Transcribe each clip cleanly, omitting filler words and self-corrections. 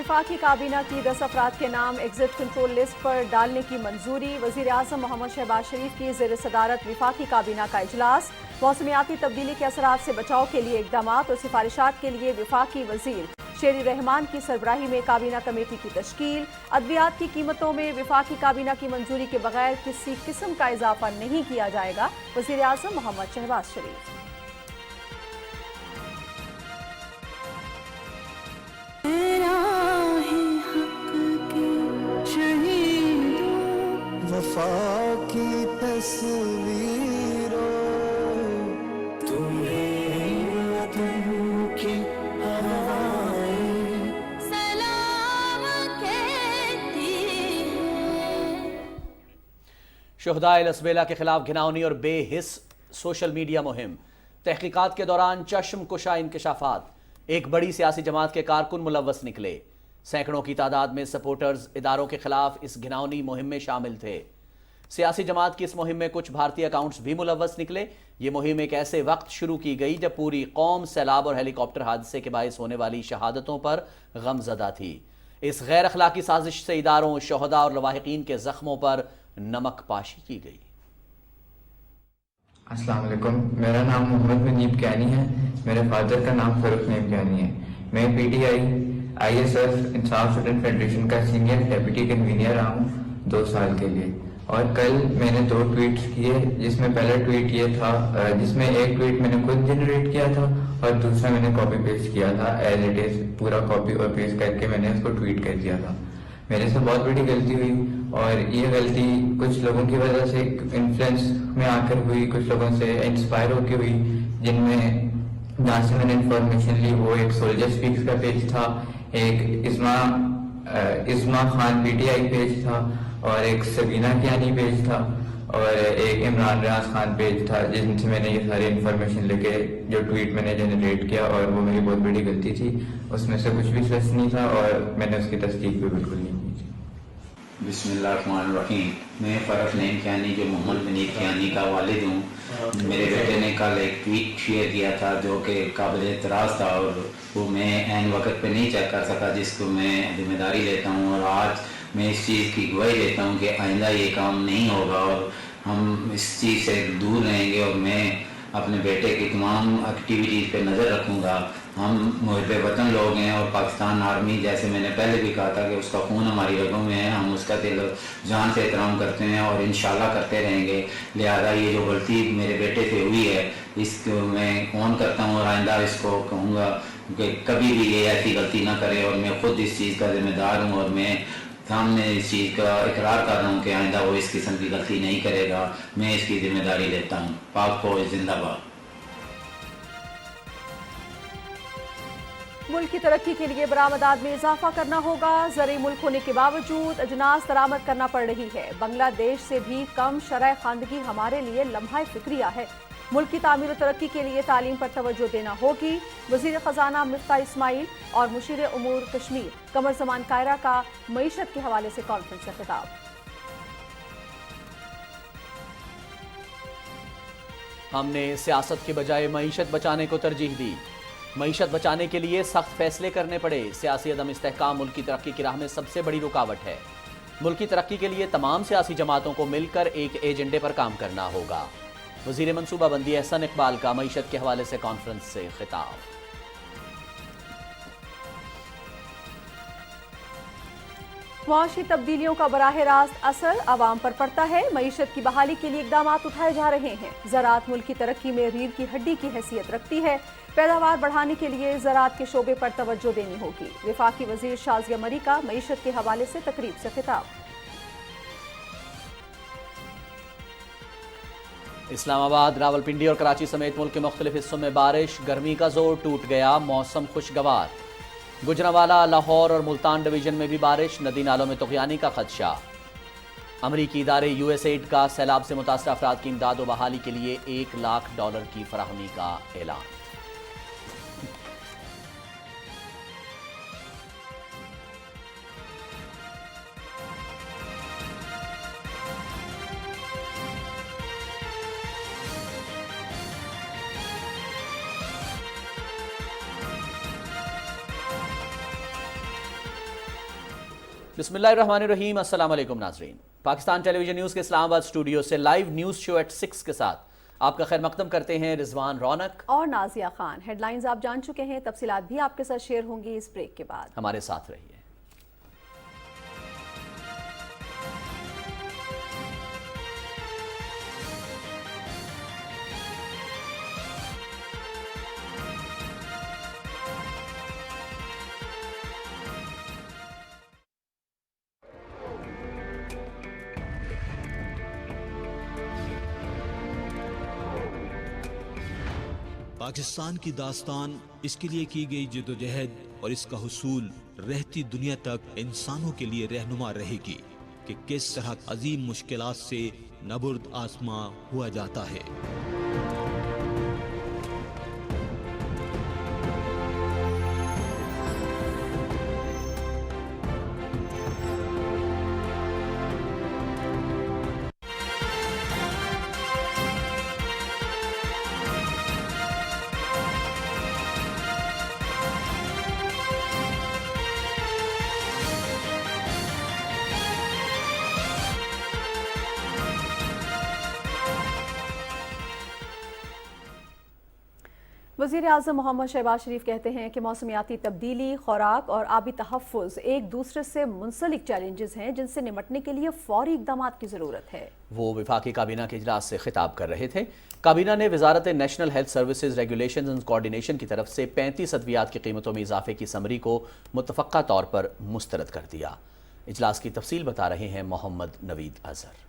वफाकी काबीना की 10 अफराद के नाम एग्जिट कंट्रोल लिस्ट पर डालने की मंजूरी। वजीर आजम मोहम्मद शहबाज शरीफ की ज़ेर सदारत वफाकी काबीना का इजलास। मौसमियाती तब्दीली के असरात से बचाव के लिए इकदाम और सिफारिशात के लिए वफाकी वजीर शेरी रहमान की सरबराही में काबीना कमेटी की तश्कील। अद्वियात की कीमतों में वफाकी काबीना की मंजूरी के बगैर किसी किस्म का इजाफा नहीं किया जाएगा। वजीर आजम मोहम्मद शहबाज शरीफ। वफा की तस्वीरों तुम्हें तुमकी हवाएं सलाम कहती हैं। शुहदाए लसबेला के खिलाफ घिनौनी और बेहिस सोशल मीडिया मुहिम। तहकीकात के दौरान चश्म कुशा इंकशाफात। एक बड़ी सियासी जमात के कारकुन मुलव्वस निकले। सैकड़ों की तादाद में सपोर्टर्स इदारों के खिलाफ इस घिनौनी मुहिम में शामिल थे। सियासी जमात की इस मुहिम में कुछ भारतीय अकाउंट्स भी मुलव्वस निकले। ये मुहिम एक ऐसे वक्त शुरू की गई जब पूरी कौम सैलाब और हेलीकॉप्टर हादसे के बायस होने वाली शहादतों पर गमजदा थी। इस गैर अखलाकी साजिश से इदारों, शोहदा और लवाहिकीन के जख्मों पर नमक पाशी की गई। अस्सलाम वालेकुम, मेरा नाम मोहम्मद मनीब कैनी है। मेरे फादर का नाम फरूख नीम कैनी है। मैं पीटीआई ISF इंसाफ स्टूडेंट फेडरेशन का सीनियर डेप्यूटी कन्वीनर रहा हूँ 2 साल के लिए। और कल मैंने 2 ट्वीट्स किए, जिसमें पहला ट्वीट ये था, जिसमें एक ट्वीट मैंने खुद जनरेट किया था और दूसरा मैंने कॉपी पेस्ट किया था एज इट इज, पूरा कॉपी और पेस्ट करके मैंने उसको ट्वीट कर दिया था। मेरे से बहुत बड़ी गलती हुई और ये गलती कुछ लोगों की वजह से इन्फ्लुएंस में आकर हुई, कुछ लोगों से इंस्पायर होकर हुई, जिनमें जहाँ से मैंने इंफॉर्मेशन ली वो एक सोल्जर स्पीक्स का पेज था, एक इस्मा खान PTI पेज था और एक सबीना कियानी पेज था और एक इमरान रियाज खान पेज था, जिनसे मैंने ये सारी इन्फॉर्मेशन लेके जो ट्वीट मैंने जनरेट किया। और वो मेरी बहुत बड़ी गलती थी, उसमें से कुछ भी सच नहीं था और मैंने उसकी तस्दीक भी बिल्कुल नहीं की थी। बिस्मिल्लाहिर्रहमानिर्रहीम। मैं फरूख नीम कैनी जो मोहम्मद मनीब कैनी का वालिद हूँ। मेरे बेटे ने कल एक ट्वीट शेयर किया था जो कि काबिल एतराज़ था और वो मैं ऐन वक्त पे नहीं चेक कर सका, जिसको मैं जिम्मेदारी लेता हूँ। और आज मैं इस चीज़ की गवाही देता हूँ कि आइंदा ये काम नहीं होगा और हम इस चीज़ से दूर रहेंगे और मैं अपने बेटे की तमाम एक्टिविटीज़ पे नज़र रखूँगा। हम मुहिब वतन लोग हैं और पाकिस्तान आर्मी, जैसे मैंने पहले भी कहा था कि उसका खून हमारी रगों में है, हम उसका दिल जान से एहतराम करते हैं और इंशाल्लाह करते रहेंगे। लिहाजा ये जो गलती मेरे बेटे से हुई है इसको मैं ऑन करता हूँ और आइंदा इसको कहूँगा कि कभी भी ये ऐसी गलती ना करे और मैं खुद इस चीज़ का जिम्मेदार हूँ और मैं सामने इस चीज़ का इकरार कर रहा हूँ कि आइंदा वो इस किस्म की गलती नहीं करेगा। मैं इसकी जिम्मेदारी लेता हूँ। पाक फौज जिंदाबाद। मुल्क की तरक्की के लिए बरामदात में इजाफा करना होगा। ज़रई मुल्क होने के बावजूद अजनास दरामद करना पड़ रही है। बांग्लादेश से भी कम शरह खानदगी हमारे लिए लम्हा फिक्रिया है। मुल्क की तामीर और तरक्की के लिए तालीम पर तवज्जो देना होगी। वज़ीर ख़जाना मिफ्ता इस्माइल और मुशीर उमूर कश्मीर कमर ज़मान कायरा का मईशत के हवाले से कॉन्फ्रेंस से खिताब। हमने सियासत के बजाय मईशत बचाने को तरजीह दी। मईशत बचाने के लिए सख्त फैसले करने पड़े। सियासी अदम इस्तेहकाम मुल्क की तरक्की की राह में सबसे बड़ी रुकावट है। मुल्क की तरक्की के लिए तमाम सियासी जमातों को मिलकर एक एजेंडे पर काम करना होगा। वज़ीर मनसूबाबंदी एहसन इकबाल का मईशत के हवाले से कॉन्फ्रेंस से खिताब। मुआशी तब्दीलियों का बराह रास्त असर आवाम पर पड़ता है। मईशत की बहाली के लिए इकदाम उठाए जा रहे हैं। ज़राअत मुल्क की तरक्की में रीढ़ की हड्डी की हैसियत रखती है। पैदावार बढ़ाने के लिए ज़राअत के शोबे पर तवज्जो देनी होगी। वफाकी वज़ीर शाज़िया मरी का मईशत के हवाले से तकरीब से खिताब। इस्लामाबाद, रावलपिंडी और कराची समेत मुल्क के मुख्तलिफ हिस्सों में बारिश। गर्मी का जोर टूट गया, मौसम खुशगवार। गुजरांवाला, लाहौर और मुल्तान डिवीजन में भी बारिश। नदी नालों में तुग़यानी का खदशा। अमरीकी इदारे USAID का सैलाब से मुतासर अफराद की इमदाद व बहाली के लिए $1 लाख की फराहमी का ऐलान। बिस्मिल्लाहिर्रहमानिर्रहीम, अस्सलाम वालेकुम नाजरीन। पाकिस्तान टेलीविजन न्यूज़ के इस्लामाबाद स्टूडियो से लाइव न्यूज़ शो एट 6 के साथ आपका खैर मकदम करते हैं रिजवान रौनक और नाजिया खान। हेडलाइंस आप जान चुके हैं, तफसीलात भी आपके साथ शेयर होंगी इस ब्रेक के बाद। हमारे साथ रहिए। पाकिस्तान की दास्तान, इसके लिए की गई जद्दोजहद और इसका हुसूल रहती दुनिया तक इंसानों के लिए रहनुमा रहेगी कि किस तरह अजीम मुश्किलात से नबुर्द आसमां हुआ जाता है। वज़ीर आज़म मोहम्मद शहबाज शरीफ कहते हैं कि मौसमियाती तब्दीली, खुराक और आबी तहफ़्फ़ुज़ एक दूसरे से मुंसलिक चैलेंजेस हैं जिनसे निपटने के लिए फौरी इक़दामात की ज़रूरत है। वो वफाकी काबीना के इजलास से खिताब कर रहे थे। काबीना ने वजारत national health services regulation and coordination की तरफ से 35 अद्वियात की कीमतों में इजाफे की समरी को मुतफ़क्का तौर पर मुस्तरद कर दिया। इजलास की तफसील बता रहे हैं मोहम्मद नवीद अज़हर।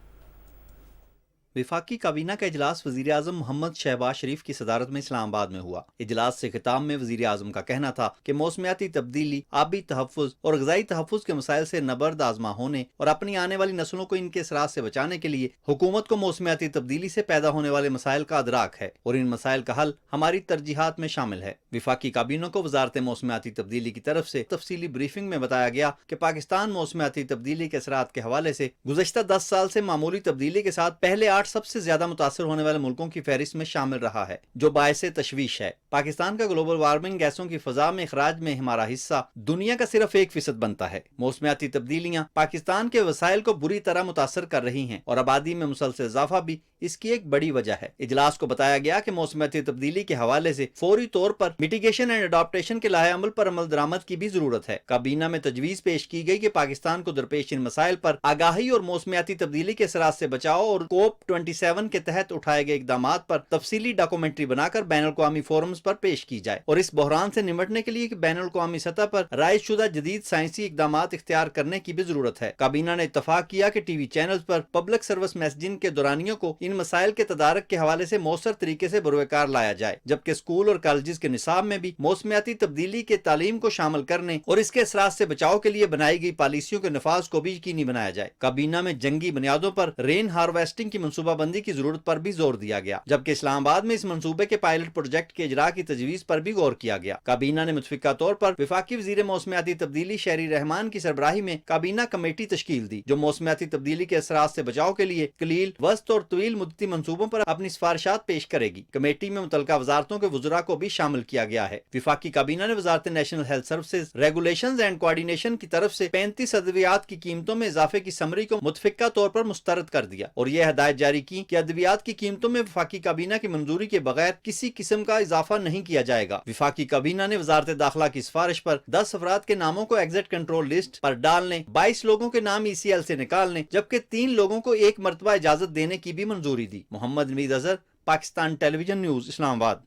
वफाकी काबीना का इजलास वज़ीर आज़म मोहम्मद शहबाज शरीफ की सदारत में इस्लामाबाद में हुआ। इजलास से खिताब में वज़ीर आज़म का कहना था कि मौसमियाती तब्दीली, आबी तहफ़्फ़ुज़ और ग़िज़ाई तहफ़्फ़ुज़ के मसाइल से नबर्द आज़मा होने और अपनी आने वाली नस्लों को इनके असरात से बचाने के लिए हुकूमत को मौसमियाती तब्दीली से पैदा होने वाले मसाइल का अदराक है और इन मसाइल का हल हमारी तरजीहात में शामिल है। वफाकी काबीना को वज़ारत मौसमियाती तब्दीली की तरफ से तफसीली ब्रीफिंग में बताया गया कि पाकिस्तान मौसमियाती तब्दीली के असरात के हवाले से गुज़श्ता 10 साल से मामूली तब्दीली के साथ पहले 8 सबसे ज्यादा मुतासर होने वाले मुल्कों की फहरिस्त में शामिल रहा है, जो बायसे तशवीश है। पाकिस्तान का ग्लोबल वार्मिंग गैसों की फजा में इखराज में हमारा हिस्सा दुनिया का सिर्फ 1% बनता है। मौसमियाती तब्दीलियां पाकिस्तान के वसाइल को बुरी तरह मुतासर कर रही हैं और आबादी में मुसलसल इजाफा भी इसकी एक बड़ी वजह है। इजलास को बताया गया कि मौसमियाती तब्दीली के हवाले से फौरी तौर पर मिटिगेशन एंड अडॉप्टेशन के लाहे अमल पर अमल दरामद की भी जरूरत है। काबीना में तजवीज पेश की गई कि पाकिस्तान को दरपेश इन मसाइल पर आगाही और मौसमियाती तब्दीली के असरात से बचाव और कोप 27 के तहत उठाए गए इकदामात पर तफसीली डॉक्यूमेंट्री बनाकर बैनुल-अक़वामी फोरम्स पर पेश की जाए और इस बहरान से निपटने के लिए बैनुल-अक़वामी सतह पर रायशुदा जदीद साइंसी इकदामात इख्तियार करने की भी जरूरत है। काबीना ने इत्तफाक किया कि टीवी चैनल पर पब्लिक सर्विस मैसेजिंग के दौरानियों को इन मसाइल के तदारक के हवाले से मौसर तरीके से बरवकार लाया जाए, जबकि स्कूल और कॉलेज के निसाब में भी मौसमियाती तब्दीली के तालीम को शामिल करने और इसके असरात से बचाव के लिए बनाई गई पॉलिसियों के नफाज को भी यकीनी बनाया जाए। काबीना में जंगी बुनियादों पर रेन हार्वेस्टिंग की मनसूबाबंदी की जरूरत पर भी जोर दिया गया, जबकि इस्लामाबाद में इस मनसूबे के पायलट प्रोजेक्ट के इजरा की तजवीज पर भी गौर किया गया। काबीना ने मुतफिका तौर पर वफाकी वजीर मौसमियाती तब्दीली शहरी रहमान की सरबराही में काबीना कमेटी तश्कील दी, जो मौसमियाती तब्दीली के असरात से बचाव के लिए कलील, वस्त और तवील मुद्दती मनसूबों पर अपनी सिफारिशात पेश करेगी। कमेटी में मुतल्लिका वजारतों के वज़रा को भी शामिल किया गया है। वफाकी काबीना ने वजारत national health services regulations and coordination की तरफ से 35 अद्वियात की कीमतों में इजाफे की समरी को मुतफिका तौर पर मुस्तरद कर दिया और यह हदायत जारी की कि अद्वियात की कीमतों में वफाकी काबीना की मंजूरी के बगैर किसी किस्म का इजाफा नहीं किया जाएगा। वफाकी काबीना ने वजारत दाखिला की सिफारिश पर 10 अफराद के नामों को एग्जिट कंट्रोल लिस्ट पर डालने, 22 लोगों के नाम ECL से निकालने, जबकि 3 लोगों को एक मरतबा इजाजत देने की भी मंजूरी दी। Mohammad Naveed Azhar, Pakistan television news, Islamabad.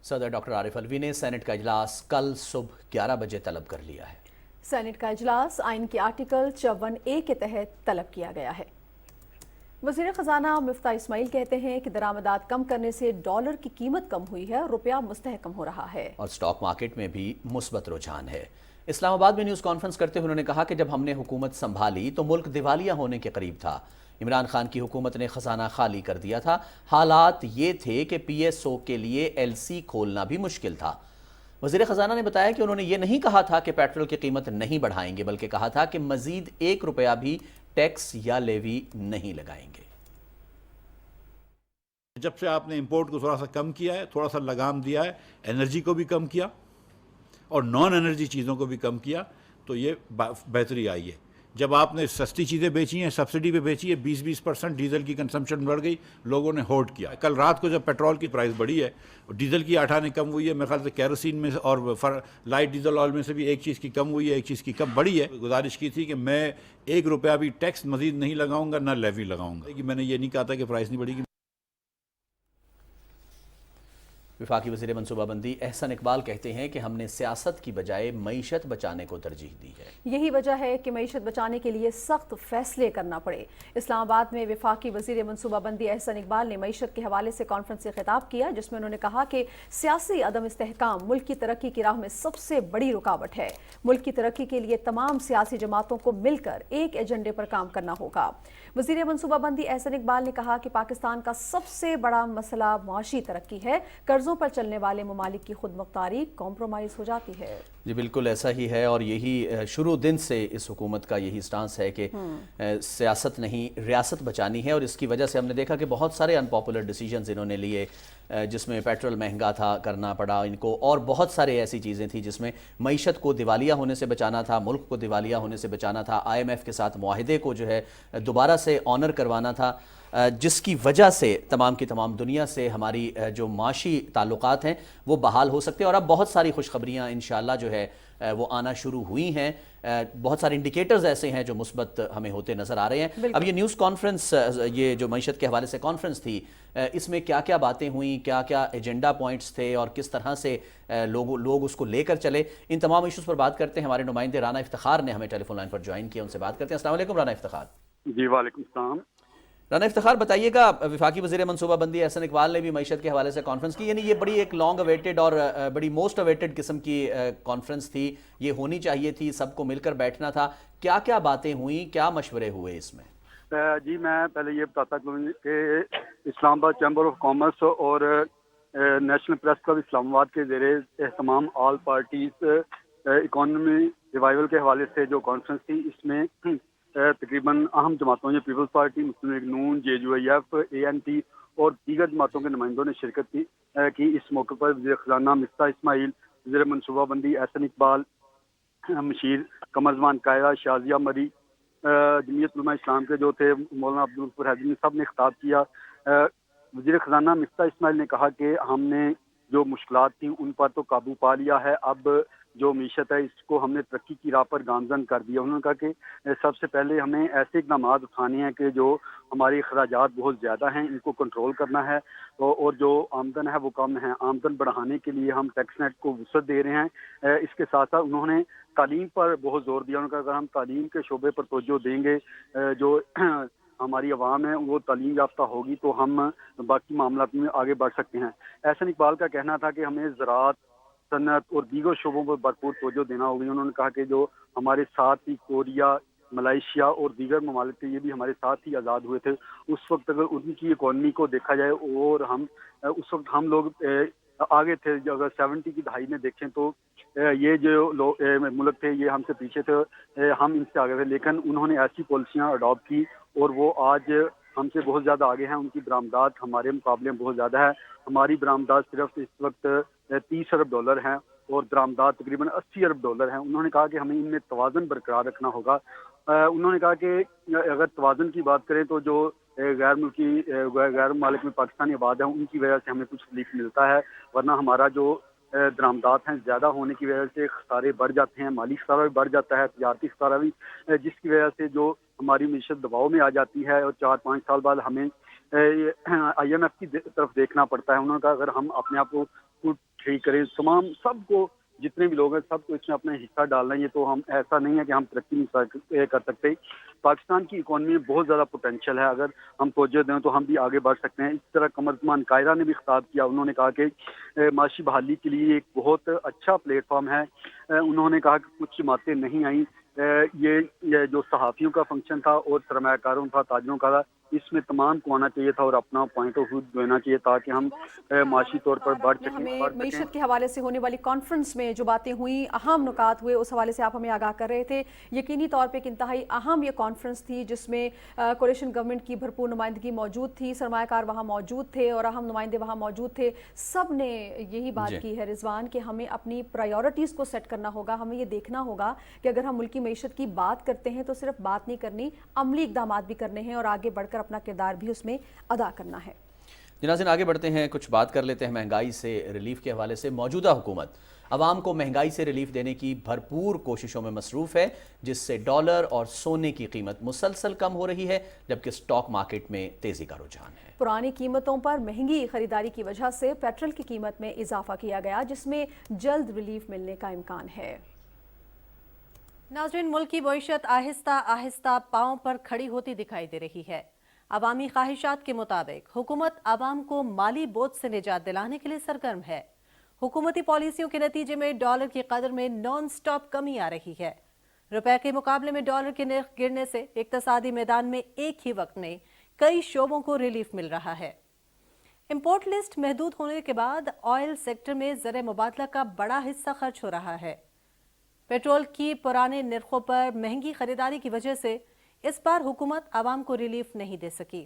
सदर डॉक्टर आरिफ अलवी ने सेनेट का इजलास कल सुबह 11 बजे तलब कर लिया है। सेनेट का इजलास आइन के आर्टिकल 54A के तहत तलब किया गया है। वज़ीर ख़जाना मिफ्ता इस्माइल कहते हैं कि दरामदात कम करने से डॉलर की कीमत कम हुई है और रुपया मुस्तहकम हो रहा है और स्टॉक मार्केट में भी मुस्बत रुझान है। इस्लामाबाद में न्यूज़ कॉन्फ्रेंस करते हुए उन्होंने कहा कि जब हमने हुकूमत संभाली तो मुल्क दिवालिया होने के करीब था। इमरान खान की हुकूमत ने खजाना खाली कर दिया था। हालात ये थे कि PSO के लिए LC खोलना भी मुश्किल था। वज़ीर ख़जाना ने बताया कि उन्होंने ये नहीं कहा था कि पेट्रोल की कीमत नहीं बढ़ाएंगे, बल्कि कहा था कि मजीद 1 रुपया भी टैक्स या लेवी नहीं लगाएंगे। जब से आपने इंपोर्ट को थोड़ा सा कम किया है, थोड़ा सा लगाम दिया है, एनर्जी को भी कम किया और नॉन एनर्जी चीज़ों को भी कम किया, تو یہ بہتری آئی ہے. جب آپ نے سستی چیزیں بیچی ہیں, سبسڈی پہ بیچی ہے, 20% ڈیزل کی کنزمپشن بڑھ گئی, لوگوں نے ہولڈ کیا. کل رات کو جب پیٹرول کی پرائس بڑھی ہے, ڈیزل کی 8 آنے کم ہوئی ہے, میرے خیال سے کیروسین میں اور لائٹ ڈیزل آئل میں سے بھی ایک چیز کی کم ہوئی ہے, ایک چیز کی کم بڑھی ہے. گزارش کی تھی کہ میں 1 روپیہ بھی ٹیکس مزید نہیں لگاؤں گا, نہ لیوی لگاؤں گا. میں نے یہ نہیں کہا تھا کہ پرائس نہیں بڑھے گی. وفاقی وزیر منصوبہ بندی احسن اقبال کہتے ہیں کہ ہم نے سیاست کی بجائے معیشت بچانے کو ترجیح دی ہے. یہی وجہ ہے کہ معیشت بچانے کے لیے سخت فیصلے کرنا پڑے. اسلام آباد میں وفاقی وزیر منصوبہ بندی احسن اقبال نے معیشت کے حوالے سے کانفرنس سے خطاب کیا, جس میں انہوں نے کہا کہ سیاسی عدم استحکام ملک کی ترقی کی راہ میں سب سے بڑی رکاوٹ ہے. ملک کی ترقی کے لیے تمام سیاسی جماعتوں کو مل کر ایک ایجنڈے پر کام کرنا ہوگا. وزیر منصوبہ بندی احسن اقبال نے کہا کہ پاکستان کا سب سے بڑا مسئلہ معاشی ترقی ہے. قرضوں پر چلنے والے ممالک کی خود مختاری کمپرومائز ہو جاتی ہے. جی بالکل ایسا ہی ہے, اور یہی شروع دن سے اس حکومت کا یہی سٹانس ہے کہ سیاست نہیں ریاست بچانی ہے. اور اس کی وجہ سے ہم نے دیکھا کہ بہت سارے ان پاپولر ڈیسیجنز انہوں نے لیے, جس میں پیٹرول مہنگا تھا کرنا پڑا ان کو, اور بہت سارے ایسی چیزیں تھیں جس میں معیشت کو دیوالیہ ہونے سے بچانا تھا, ملک کو دیوالیہ ہونے سے بچانا تھا, IMF کے ساتھ معاہدے کو جو ہے دوبارہ سے آنر کروانا تھا, جس کی وجہ سے تمام کی تمام دنیا سے ہماری جو معاشی تعلقات ہیں وہ بحال ہو سکتے ہیں. اور اب بہت ساری خوشخبریاں انشاءاللہ جو ہے وہ آنا شروع ہوئی ہیں. بہت سارے انڈیکیٹرز ایسے ہیں جو مثبت ہمیں ہوتے نظر آ رہے ہیں. اب یہ نیوز کانفرنس, یہ جو معیشت کے حوالے سے کانفرنس تھی, اس میں کیا کیا باتیں ہوئیں, کیا کیا ایجنڈا پوائنٹس تھے, اور کس طرح سے لوگ اس کو لے کر چلے, ان تمام ایشوز پر بات کرتے ہیں. ہمارے نمائندے رانا افتخار نے ہمیں ٹیلی فون لائن پر جوائن کیا, ان سے بات کرتے ہیں. السلام علیکم رانا افتخار. جی وعلیکم السلام. رانا افتخار بتائیے گا, وفاقی وزیر منصوبہ بندی احسن اقبال نے بھی معیشت کے حوالے سے کانفرنس کی, یعنی یہ بڑی ایک لانگ اویٹڈ اور بڑی موسٹ اویٹڈ قسم کی کانفرنس تھی, یہ ہونی چاہیے تھی, سب کو مل کر بیٹھنا تھا. کیا کیا باتیں ہوئیں, کیا مشورے ہوئے اس میں؟ جی میں پہلے یہ بتاتا ہوں کہ اسلام آباد چیمبر آف کامرس اور نیشنل پریس کلب اسلام آباد کے زیر اہتمام آل پارٹیز اکانومی ریوائول کے حوالے سے جو کانفرنس تھی, اس میں تقریباً اہم جماعتوں جیسے پیپلز پارٹی, مسلم لیگ نون, JUIF, ANP اور دیگر جماعتوں کے نمائندوں نے شرکت کی. اس موقع پر وزیر خزانہ مفتاح اسماعیل, وزیر منصوبہ بندی احسن اقبال, مشیر قمر زمان قائدہ, شازیہ مری, جمعیت علماء اسلام کے جو تھے مولانا عبدالغفور حیدری, سب نے خطاب کیا. وزیر خزانہ مفتاح اسماعیل نے کہا کہ ہم نے جو مشکلات تھیں ان پر تو قابو پا لیا ہے, اب جو معیشت ہے اس کو ہم نے ترقی کی راہ پر گامزن کر دیا. انہوں نے کہا کہ سب سے پہلے ہمیں ایسے اقدامات اٹھانے ہیں کہ جو ہماری اخراجات بہت زیادہ ہیں ان کو کنٹرول کرنا ہے, اور جو آمدن ہے وہ کم ہے. آمدن بڑھانے کے لیے ہم ٹیکس نیٹ کو وسعت دے رہے ہیں. اس کے ساتھ ساتھ انہوں نے تعلیم پر بہت زور دیا. انہوں نے کہا اگر ہم تعلیم کے شعبے پر توجہ دیں گے, جو ہماری عوام ہے وہ تعلیم یافتہ ہوگی تو ہم باقی معاملات میں آگے بڑھ سکتے ہیں. احسن اقبال کا کہنا تھا کہ ہمیں زراعت, صنعت اور دیگر شعبوں پر بھرپور توجہ دینا ہوگی. انہوں نے کہا کہ جو ہمارے ساتھ ہی کوریا, ملائیشیا اور دیگر ممالک تھے, یہ بھی ہمارے ساتھ ہی آزاد ہوئے تھے. اس وقت اگر ان کی اکانومی کو دیکھا جائے اور ہم اس وقت ہم لوگ آگے تھے, اگر 70 کی دہائی میں دیکھیں تو یہ جو ملک تھے یہ ہم سے پیچھے تھے, ہم ان سے آگے تھے. لیکن انہوں نے ایسی پالیسیاں اڈاپٹ کی اور وہ آج ہم سے بہت زیادہ آگے ہیں. ان کی برآمدات ہمارے مقابلے میں بہت زیادہ ہے. ہماری برآمدات صرف اس وقت $30 ارب ہیں اور درآمدات تقریباً $80 ارب ہیں. انہوں نے کہا کہ ہمیں ان میں توازن برقرار رکھنا ہوگا. انہوں نے کہا کہ اگر توازن کی بات کریں تو جو غیر ممالک میں پاکستانی آباد ہیں ان کی وجہ سے ہمیں کچھ ریلیف ملتا ہے, ورنہ ہمارا جو درآمدات ہیں زیادہ ہونے کی وجہ سے خسارے بڑھ جاتے ہیں, مالی خسارہ بھی بڑھ جاتا ہے, تجارتی خسارہ بھی, جس کی وجہ سے جو ہماری معیشت دباؤ میں آ جاتی ہے اور 4-5 سال بعد ہمیں IMF کی طرف دیکھنا پڑتا ہے. انہوں نے کہا اگر ہم اپنے آپ کو ٹھیک کریں, تمام سب کو جتنے بھی لوگ ہیں سب کو اس میں اپنا حصہ ڈالنا ہے, یہ تو ہم ایسا نہیں ہے کہ ہم ترقی نہیں کر سکتے. پاکستان کی اکانومی میں بہت زیادہ پوٹینشیل ہے, اگر ہم توجہ دیں تو ہم بھی آگے بڑھ سکتے ہیں. اس طرح قمر زمان قائدہ نے بھی خطاب کیا. انہوں نے کہا کہ معاشی بحالی کے لیے ایک بہت اچھا پلیٹ فارم ہے. انہوں نے کہا کہ کچھ جماعتیں نہیں آئیں یہ جو صحافیوں کا فنکشن تھا اور سرمایہ کاروں تھا، تاجروں کا تھا، اس میں تمام کو آنا چاہیے تھا اور اپنا پوائنٹ آف ویو دینا چاہیے تاکہ ہم معاشی طور پر بڑھ ہمیں معیشت کے حوالے سے ہونے والی کانفرنس میں جو باتیں ہوئیں، اہم نکات ہوئے، اس حوالے سے آپ ہمیں آگاہ کر رہے تھے۔ یقینی طور پہ ایک انتہائی اہم یہ کانفرنس تھی جس میں کولیشن گورنمنٹ کی بھرپور نمائندگی موجود تھی، سرمایہ کار وہاں موجود تھے اور اہم نمائندے وہاں موجود تھے۔ سب نے یہی بات کی ہے رضوان کہ ہمیں اپنی پرائیورٹیز کو سیٹ کرنا ہوگا، ہمیں یہ دیکھنا ہوگا کہ اگر ہم ملکی معیشت کی بات کرتے ہیں تو صرف بات نہیں کرنی، عملی اقدامات بھی کرنے ہیں اور آگے بڑھ کر اپنا کردار بھی اس میں ادا کرنا ہے۔ ناظرین آگے بڑھتے ہیں، کچھ بات کر لیتے ہیں مہنگائی سے ریلیف کے حوالے سے۔ موجودہ حکومت عوام کو مہنگائی سے ریلیف دینے کی بھرپور کوششوں میں مصروف ہے، جس سے ڈالر اور سونے کی قیمت مسلسل کم ہو رہی ہے، جبکہ سٹاک مارکیٹ میں تیزی کا رجحان ہے۔ پرانی قیمتوں پر مہنگی خریداری کی وجہ سے پیٹرول کی قیمت میں اضافہ کیا گیا، جس میں جلد ریلیف ملنے کا امکان ہے۔ ناظرین، ملک کی معیشت آہستہ آہستہ پاؤں پر کھڑی ہوتی دکھائی دے رہی ہے۔ عوامی خواہشات کے مطابق حکومت عوام کو مالی بوجھ سے نجات دلانے کے لیے سرگرم ہے۔ حکومتی پالیسیوں کے نتیجے میں ڈالر کی قدر میں نان سٹاپ کمی آ رہی ہے۔ روپے کے مقابلے میں ڈالر کے نرخ گرنے سے اقتصادی میدان میں ایک ہی وقت میں کئی شعبوں کو ریلیف مل رہا ہے۔ امپورٹ لسٹ محدود ہونے کے بعد آئل سیکٹر میں زر مبادلہ کا بڑا حصہ خرچ ہو رہا ہے۔ پیٹرول کی پرانے نرخوں پر مہنگی خریداری کی وجہ سے اس بار حکومت عوام کو ریلیف نہیں دے سکی۔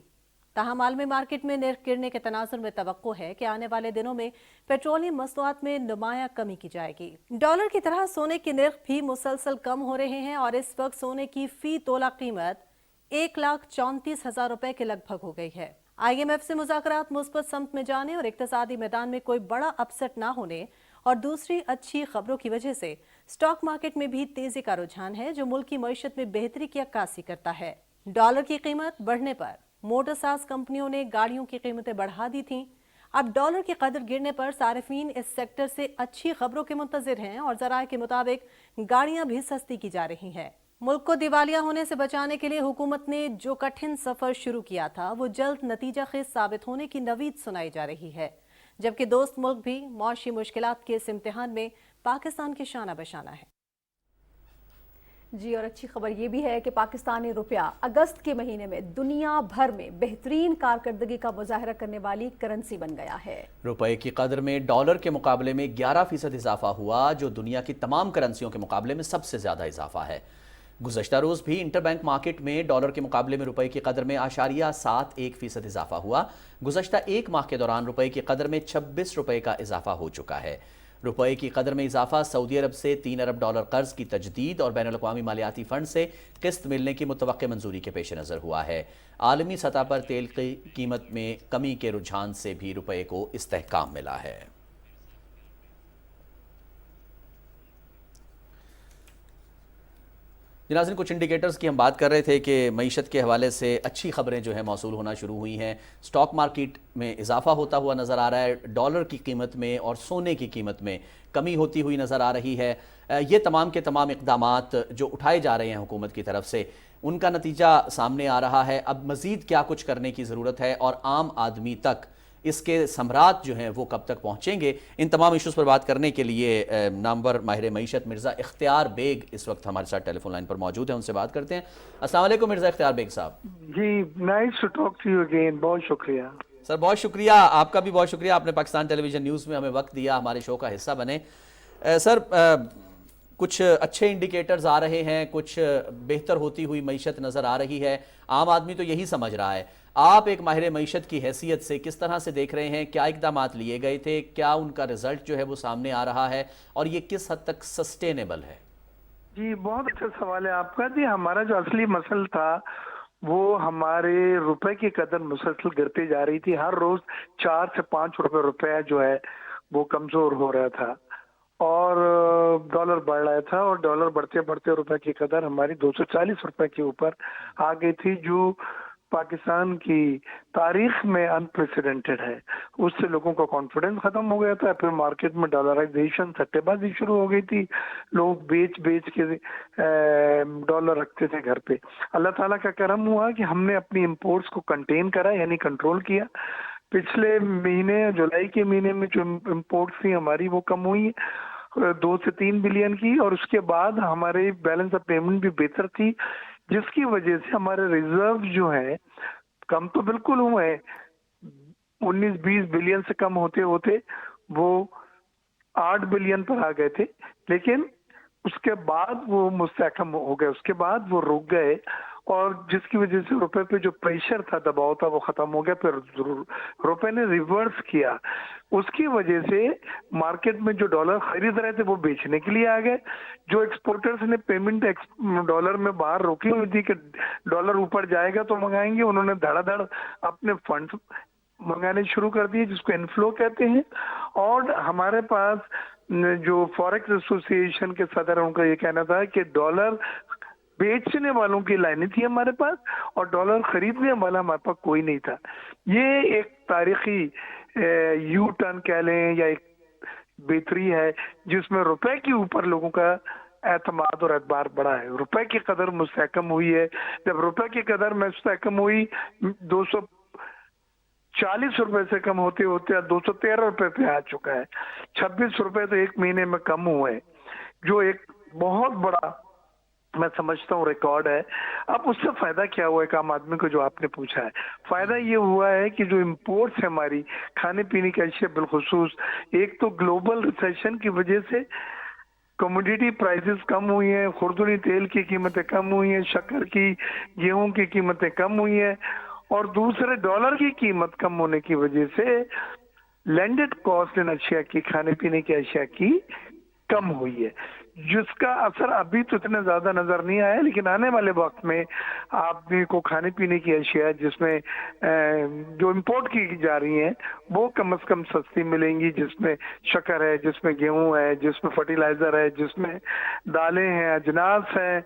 تاہم عالمی مارکیٹ میں نرخ گرنے کے تناظر میں توقع ہے کہ آنے والے دنوں میں پیٹرولیم مصنوعات میں نمایاں کمی کی جائے گی۔ ڈالر کی طرح سونے کے نرخ بھی مسلسل کم ہو رہے ہیں اور اس وقت سونے کی فی تولہ قیمت 1,34,000 روپے کے لگ بھگ ہو گئی ہے۔ IMF سے مذاکرات مثبت سمت میں جانے اور اقتصادی میدان میں کوئی بڑا اپسٹ نہ ہونے اور دوسری اچھی خبروں کی وجہ سے سٹاک مارکیٹ میں بھی تیزی کا رجحان ہے، جو ملک کی معیشت میں بہتری کی عکاسی کرتا ہے۔ ڈالر کی قیمت بڑھنے پر موٹر ساز کمپنیوں نے گاڑیوں کی قیمتیں بڑھا دی تھیں۔ اب ڈالر کی قدر گرنے پر صارفین اس سیکٹر سے اچھی خبروں کے منتظر ہیں اور ذرائع کے مطابق گاڑیاں بھی سستی کی جا رہی ہیں۔ ملک کو دیوالیہ ہونے سے بچانے کے لیے حکومت نے جو کٹھن سفر شروع کیا تھا وہ جلد نتیجہ خیز ثابت ہونے کی نوید سنائی جا رہی ہے، جبکہ دوست ملک بھی معاشی مشکلات کے اس امتحان میں پاکستان کے شانہ بشانہ ہے۔ جی، اور اچھی خبر یہ بھی ہے کہ پاکستانی روپیہ اگست کے مہینے میں دنیا بھر میں بہترین کارکردگی کا مظاہرہ کرنے والی کرنسی بن گیا ہے۔ روپے کی قدر میں ڈالر کے مقابلے میں 11% اضافہ ہوا، جو دنیا کی تمام کرنسیوں کے مقابلے میں سب سے زیادہ اضافہ ہے۔ گزشتہ روز بھی انٹر بینک مارکیٹ میں ڈالر کے مقابلے میں روپے کی قدر میں 0.71% اضافہ ہوا۔ گزشتہ ایک ماہ کے دوران روپے کی قدر میں 26 روپے کا اضافہ ہو چکا ہے۔ روپے کی قدر میں اضافہ سعودی عرب سے 3 ارب ڈالر قرض کی تجدید اور بین الاقوامی مالیاتی فنڈ سے قسط ملنے کی متوقع منظوری کے پیش نظر ہوا ہے۔ عالمی سطح پر تیل کی قیمت میں کمی کے رجحان سے بھی روپے کو استحکام ملا ہے۔ ناظرین، کچھ انڈیکیٹرز کی ہم بات کر رہے تھے کہ معیشت کے حوالے سے اچھی خبریں جو ہیں موصول ہونا شروع ہوئی ہیں۔ سٹاک مارکیٹ میں اضافہ ہوتا ہوا نظر آ رہا ہے، ڈالر کی قیمت میں اور سونے کی قیمت میں کمی ہوتی ہوئی نظر آ رہی ہے۔ یہ تمام کے تمام اقدامات جو اٹھائے جا رہے ہیں حکومت کی طرف سے، ان کا نتیجہ سامنے آ رہا ہے۔ اب مزید کیا کچھ کرنے کی ضرورت ہے اور عام آدمی تک اس کے ثمرات جو ہیں وہ کب تک پہنچیں گے، ان تمام ایشوز پر بات کرنے کے لیے نامور ماہر معیشت مرزا اختیار بیگ اس وقت ہمارے ساتھ ٹیلی فون لائن پر موجود ہیں، ان سے بات کرتے ہیں۔ السلام علیکم مرزا اختیار بیگ صاحب۔ جی، nice to talk to you again, بہت شکریہ سر۔ بہت شکریہ، آپ کا بھی بہت شکریہ، آپ نے پاکستان ٹیلی ویژن نیوز میں ہمیں وقت دیا، ہمارے شو کا حصہ بنے۔ سر، کچھ اچھے انڈیکیٹرز آ رہے ہیں، کچھ بہتر ہوتی ہوئی معیشت نظر آ رہی ہے، عام آدمی تو یہی سمجھ رہا ہے۔ آپ ایک ماہر معیشت کی حیثیت سے کس طرح سے دیکھ رہے ہیں؟ کیا اقدامات لیے گئے تھے؟ کیا ان کا رزلٹ جو ہے وہ سامنے آ رہا ہے اور یہ کس حد تک سسٹینیبل ہے؟ جی، بہت اچھا سوال ہے آپ کا۔ جی، ہمارا جو اصلی مسئلہ تھا وہ ہمارے روپے کی قدر مسلسل گرتی جا رہی تھی۔ ہر روز 4 سے 5 روپے جو ہے وہ کمزور ہو رہا تھا اور ڈالر بڑھ رہا تھا، اور ڈالر بڑھتے بڑھتے روپے کی قدر ہماری 240 روپے کے اوپر آ گئی تھی، جو پاکستان کی تاریخ میں انپریسیڈنٹڈ ہے۔ اس سے لوگوں کا کانفیڈنس ختم ہو گیا تھا، پھر مارکیٹ میں ڈالرائزیشن، سٹے بازی شروع ہو گئی تھی، لوگ بیچ کے ڈالر رکھتے تھے گھر پہ۔ اللہ تعالیٰ کا کرم ہوا کہ ہم نے اپنی امپورٹس کو کنٹین کرا، یعنی کنٹرول کیا۔ پچھلے مہینے، جولائی کے مہینے میں جو امپورٹس تھی ہماری وہ کم ہوئی، 2 से 3 बिलियन की, और उसके बाद हमारे बैलेंस ऑफ पेमेंट भी बेहतर थी, जिसकी वजह से हमारे रिजर्व जो है कम तो बिल्कुल हुए, 19-20 बिलियन से कम होते होते वो 8 बिलियन पर आ गए थे, लेकिन उसके बाद वो मुस्तहकम हो गए, उसके बाद वो रुक गए, और जिसकी वजह से रुपए पे जो प्रेशर था, दबाव था, वो खत्म हो गया। फिर रुपए ने रिवर्स किया, उसकी वजह से मार्केट में जो डॉलर खरीद रहे थे वो बेचने के लिए आ गए। जो एक्सपोर्टर्स ने पेमेंट डॉलर में बाहर रोकी हुई थी कि डॉलर ऊपर जाएगा तो मंगाएंगे, उन्होंने धड़ाधड़ अपने फंड्स मंगाने शुरू कर दिए, जिसको इनफ्लो कहते हैं। और हमारे पास जो फॉरेक्स एसोसिएशन के सदर, उनका ये कहना था कि डॉलर बेचने वालों की लाइनें थी हमारे पास, और डॉलर खरीदने वाला हमारे पास कोई नहीं था। ये एक तारीखी यू टर्न कह लें या एक बेहतरी है, जिसमें रुपए के ऊपर लोगों का एतमाद और एतबार बढ़ा है। रुपए की कदर मुस्तहकम हुई है। जब रुपए की कदर मुस्तहकम हुई, 240 रुपए से कम होते होते 213 रुपए पे आ चुका है। 26 रुपए तो एक महीने में कम हुए, जो एक बहुत बड़ा मैं समझता हूँ रिकॉर्ड है। अब उससे फायदा क्या हुआ है आम आदमी को, जो आपने पूछा है, फायदा ये हुआ है कि जो इम्पोर्ट्स है हमारी खाने पीने की अशिया बिलखुसूस, एक तो ग्लोबल रिसेशन की वजह से कमोडिटी प्राइसेस कम हुई हैं, खुर्दनी तेल की कीमतें कम हुई हैं, शक्कर की, गेहूं की कीमतें कम हुई हैं, और दूसरे डॉलर की कीमत कम होने की वजह से लैंडेड कॉस्ट इन अशिया की, खाने पीने की अशिया की कम हुई है, जिसका असर अभी तो इतना ज्यादा नजर नहीं आया, लेकिन आने वाले वक्त में आदमी को खाने पीने की अशिया जिसमें जो इंपोर्ट की जा रही हैं वो कम से कम सस्ती मिलेंगी, जिसमें शक्कर है, जिसमें गेहूं है, जिसमें फर्टिलाइजर है, जिसमें दालें हैं, अजनास हैं,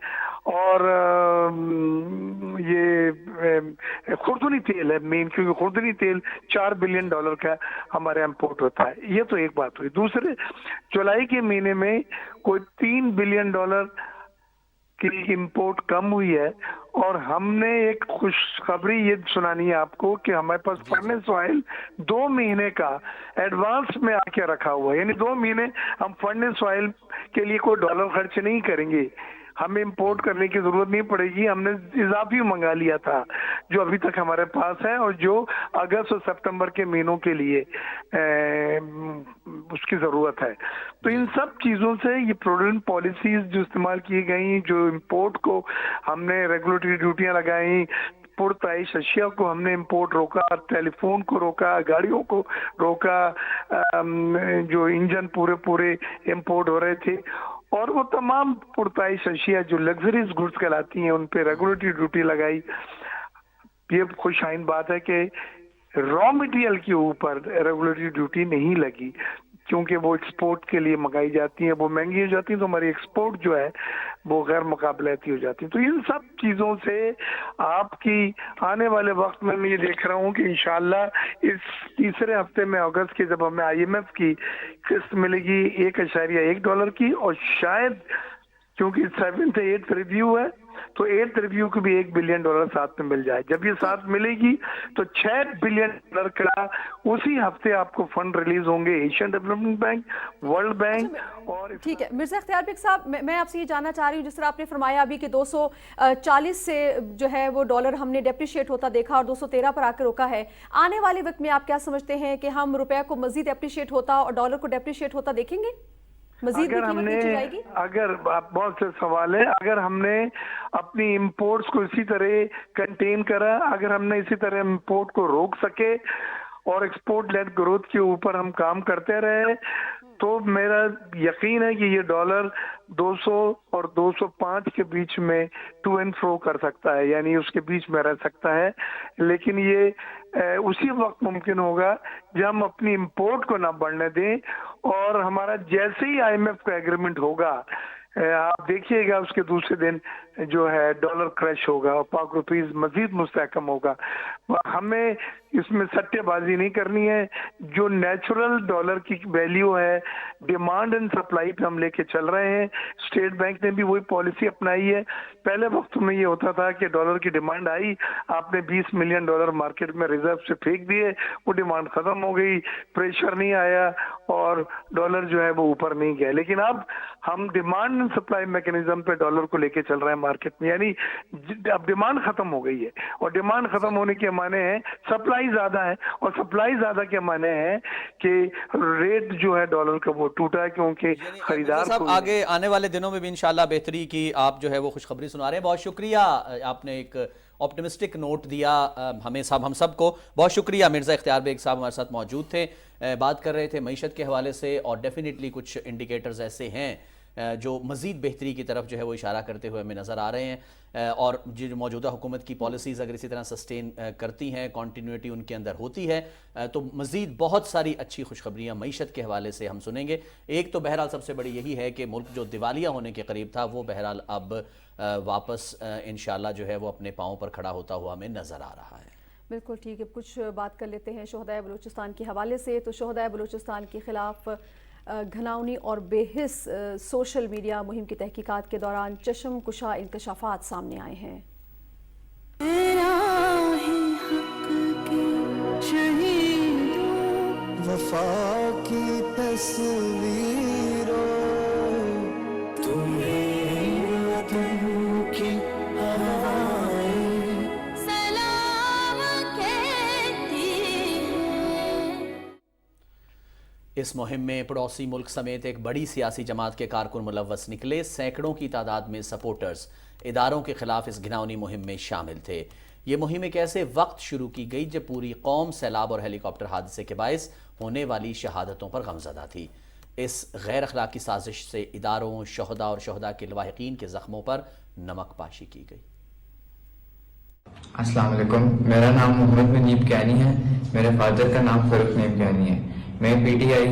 और ये खुर्दनी तेल है मेन, क्योंकि खुर्दनी तेल $4 बिलियन का हमारे इंपोर्ट होता है। ये तो एक बात हुई। दूसरे, जुलाई के महीने में कोई $3 बिलियन की इंपोर्ट कम हुई है, और हमने एक खुशखबरी ये सुनानी है आपको कि हमारे पास फर्नेस ऑयल 2 महीने का एडवांस में आके रखा हुआ है, यानी 2 महीने हम फर्नेस ऑयल के लिए कोई डॉलर खर्च नहीं करेंगे, हमें इंपोर्ट करने की जरूरत नहीं पड़ेगी। हमने इजाफी मंगा लिया था जो अभी तक हमारे पास है, और जो अगस्त और सितंबर के महीनों के लिए उसकी जरूरत है। तो इन सब चीजों से ये प्रोविडेंट पॉलिसीज जो इस्तेमाल की गई, जो इंपोर्ट को हमने रेगुलेटरी ड्यूटियां लगाई, पुरताइश अशिया को हमने इंपोर्ट रोका, टेलीफोन को रोका, गाड़ियों को रोका, जो इंजन पूरे इंपोर्ट हो रहे थे, और वो तमाम पुरताइश अशिया जो लग्जरीज गुड्स कहलाती हैं उन पे रेगुलेटरी ड्यूटी लगाई। ये खुशाइन बात है कि रॉ मटेरियल के ऊपर रेगुलेटरी ड्यूटी नहीं लगी, क्योंकि वो एक्सपोर्ट के लिए मंगाई जाती हैं, वो महंगी हो जाती हैं, तो हमारी एक्सपोर्ट जो है वो गैर मुकाबलती हो जाती है। तो इन सब चीज़ों से आपकी आने वाले वक्त में मैं ये देख रहा हूँ कि इंशाल्लाह इस तीसरे हफ्ते में अगस्त के जब हमें IMF की किस्त मिलेगी $1.1 की, और शायद क्योंकि 7th 8th रिव्यू है तो 8th रिव्यू को भी $1 बिलियन साथ में मिल जाए। जब ये साथ मिलेगी तो $6 बिलियन का उसी हफ्ते आपको फंड रिलीज होंगे Asian development bank, world bank. और ठीक है मिर्जा इख्तियार बेग साहब, मैं आपसे ये जानना चाह रही हूँ, जिस तरह आपने फरमाया अभी कि 240 से जो है वो डॉलर हमने डेप्रिशिएट होता देखा और 213 पर आकर रुका है, आने वाले वक्त में आप क्या समझते हैं कि हम रुपया को मजीद एप्रिशिएट होता और डॉलर को डेप्रिशिएट होता देखेंगे? अगर हमने, अगर बहुत से सवाल है, अगर हमने अपनी इंपोर्ट्स को इसी तरह कंटेन करा, अगर हमने इसी तरह इंपोर्ट को रोक सके और एक्सपोर्ट लेड ग्रोथ के ऊपर हम काम करते रहे, तो मेरा यकीन है कि ये डॉलर 200 और 205 के बीच में टू एंड फ्रो कर सकता है, यानी उसके बीच में रह सकता है। लेकिन ये उसी वक्त मुमकिन होगा जब हम अपनी इंपोर्ट को ना बढ़ने दें, और हमारा जैसे ही IMF का एग्रीमेंट होगा आप देखिएगा उसके दूसरे दिन जो है डॉलर क्रैश होगा और पाक रुपीज मजीद मुस्तहकम होगा। हमें इसमें सट्टेबाजी नहीं करनी है। जो नेचुरल डॉलर की वैल्यू है, डिमांड एंड सप्लाई पे हम लेके चल रहे हैं। स्टेट बैंक ने भी वही पॉलिसी अपनाई है। पहले वक्त में ये होता था कि डॉलर की डिमांड आई, आपने 20 मिलियन डॉलर मार्केट में रिजर्व से फेंक दिए, वो डिमांड खत्म हो गई, प्रेशर नहीं आया और डॉलर जो है वो ऊपर नहीं गया। लेकिन अब हम डिमांड एंड सप्लाई मैकेनिज्म पे डॉलर को लेके चल रहे हैं मार्केट में, यानी अब डिमांड खत्म हो गई है और डिमांड खत्म होने के माने हैं सप्लाई ज्यादा है, और सप्लाई ज्यादा के माने हैं कि रेट जो है डॉलर का वो टूटा है क्योंकि खरीदार साहब आगे आने वाले दिनों में भी इंशाल्लाह बेहतरी की आप जो है वो खुशखबरी सुना रहे हैं। बहुत शुक्रिया, आपने एक ऑप्टिमिस्टिक नोट दिया हमें सब हम सबको। बहुत शुक्रिया। मिर्ज़ा इख्तियार बेग साहब हमारे साथ मौजूद थे, बात कर रहे थे मईशत के हवाले से, और डेफिनेटली कुछ इंडिकेटर्स ऐसे हैं जो मज़ीद बेहतरी की तरफ जो है वो इशारा करते हुए हमें नज़र आ रहे हैं। और जो मौजूदा हुकूमत की पॉलिसीज़ अगर इसी तरह सस्टेन करती हैं, कॉन्टीन्यूटी उनके अंदर होती है, तो मज़ीद बहुत सारी अच्छी खुशखबरियाँ मईशत के हवाले से हम सुनेंगे। एक तो बहरहाल सबसे बड़ी यही है कि मुल्क जो दिवालिया होने के करीब था वो बहरहाल अब वापस इंशाल्लाह जो है वो अपने पाँव पर खड़ा होता हुआ हमें नज़र आ रहा है। बिल्कुल ठीक है। कुछ बात कर लेते हैं शोहदाए बलूचिस्तान के हवाले से। तो शोहदाए बलूचिस्तान के खिलाफ घनाउनी और बेहिस सोशल मीडिया मुहिम की तहकीकात के दौरान चश्म कुशा इंकशाफात सामने आए हैं। वफा की तस्वीरों इस मुहिम में पड़ोसी मुल्क समेत एक बड़ी सियासी जमात के कारकुन मुलव्वस निकले। सैकड़ों की तादाद में सपोर्टर्स इदारों के खिलाफ इस घिनौनी मुहिम में शामिल थे। ये मुहिम एक ऐसे वक्त शुरू की गई जब पूरी कौम सैलाब और हेलीकॉप्टर हादसे के बायस होने वाली शहादतों पर गमज़दा थी। इस गैर अखलाकी साजिश से इदारों, शहदा और शहदा के लवाहिकीन के जख्मों पर नमक पाशी की गई। अस्सलाम वालेकुम, मेरा नाम मोहम्मद मनीब कैनी है। मेरे फादर का नाम फरूक नीम कैनी है। मैं पीटीआई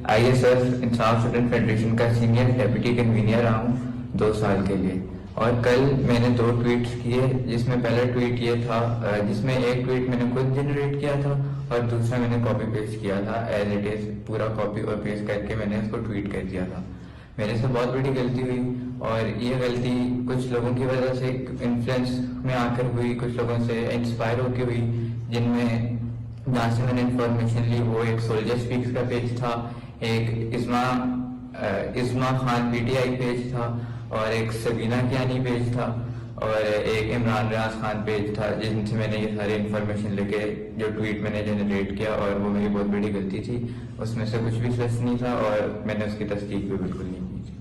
आईएसएफ इंसाफ स्टूडेंट फेडरेशन का सीनियर डेप्यूटी कन्वीनर रहा हूँ 2 साल के लिए। और कल मैंने 2 ट्वीट्स किए, जिसमें पहला ट्वीट ये था, जिसमें एक ट्वीट मैंने खुद जनरेट किया था और दूसरा मैंने कॉपी पेस्ट किया था, एज इट इज पूरा कॉपी और पेस्ट करके मैंने उसको ट्वीट कर दिया था। मेरे से बहुत बड़ी गलती हुई और ये गलती कुछ लोगों की वजह से इन्फ्लुएंस में आकर हुई, कुछ लोगों से इंस्पायर होकर हुई, जिनमें जहाँ से मैंने इंफॉर्मेशन ली वो एक सोल्जर स्पीक्स का पेज था, एक इस्मा खान पीटीआई पेज था, और एक सबीना कियानी पेज था, और एक इमरान रियाज खान पेज था, जिनसे मैंने ये सारी इन्फॉर्मेशन लेके जो ट्वीट मैंने जनरेट किया, और वो मेरी बहुत बड़ी गलती थी। उसमें से कुछ भी सच नहीं था और मैंने उसकी तस्दीक भी बिल्कुल नहीं की थी।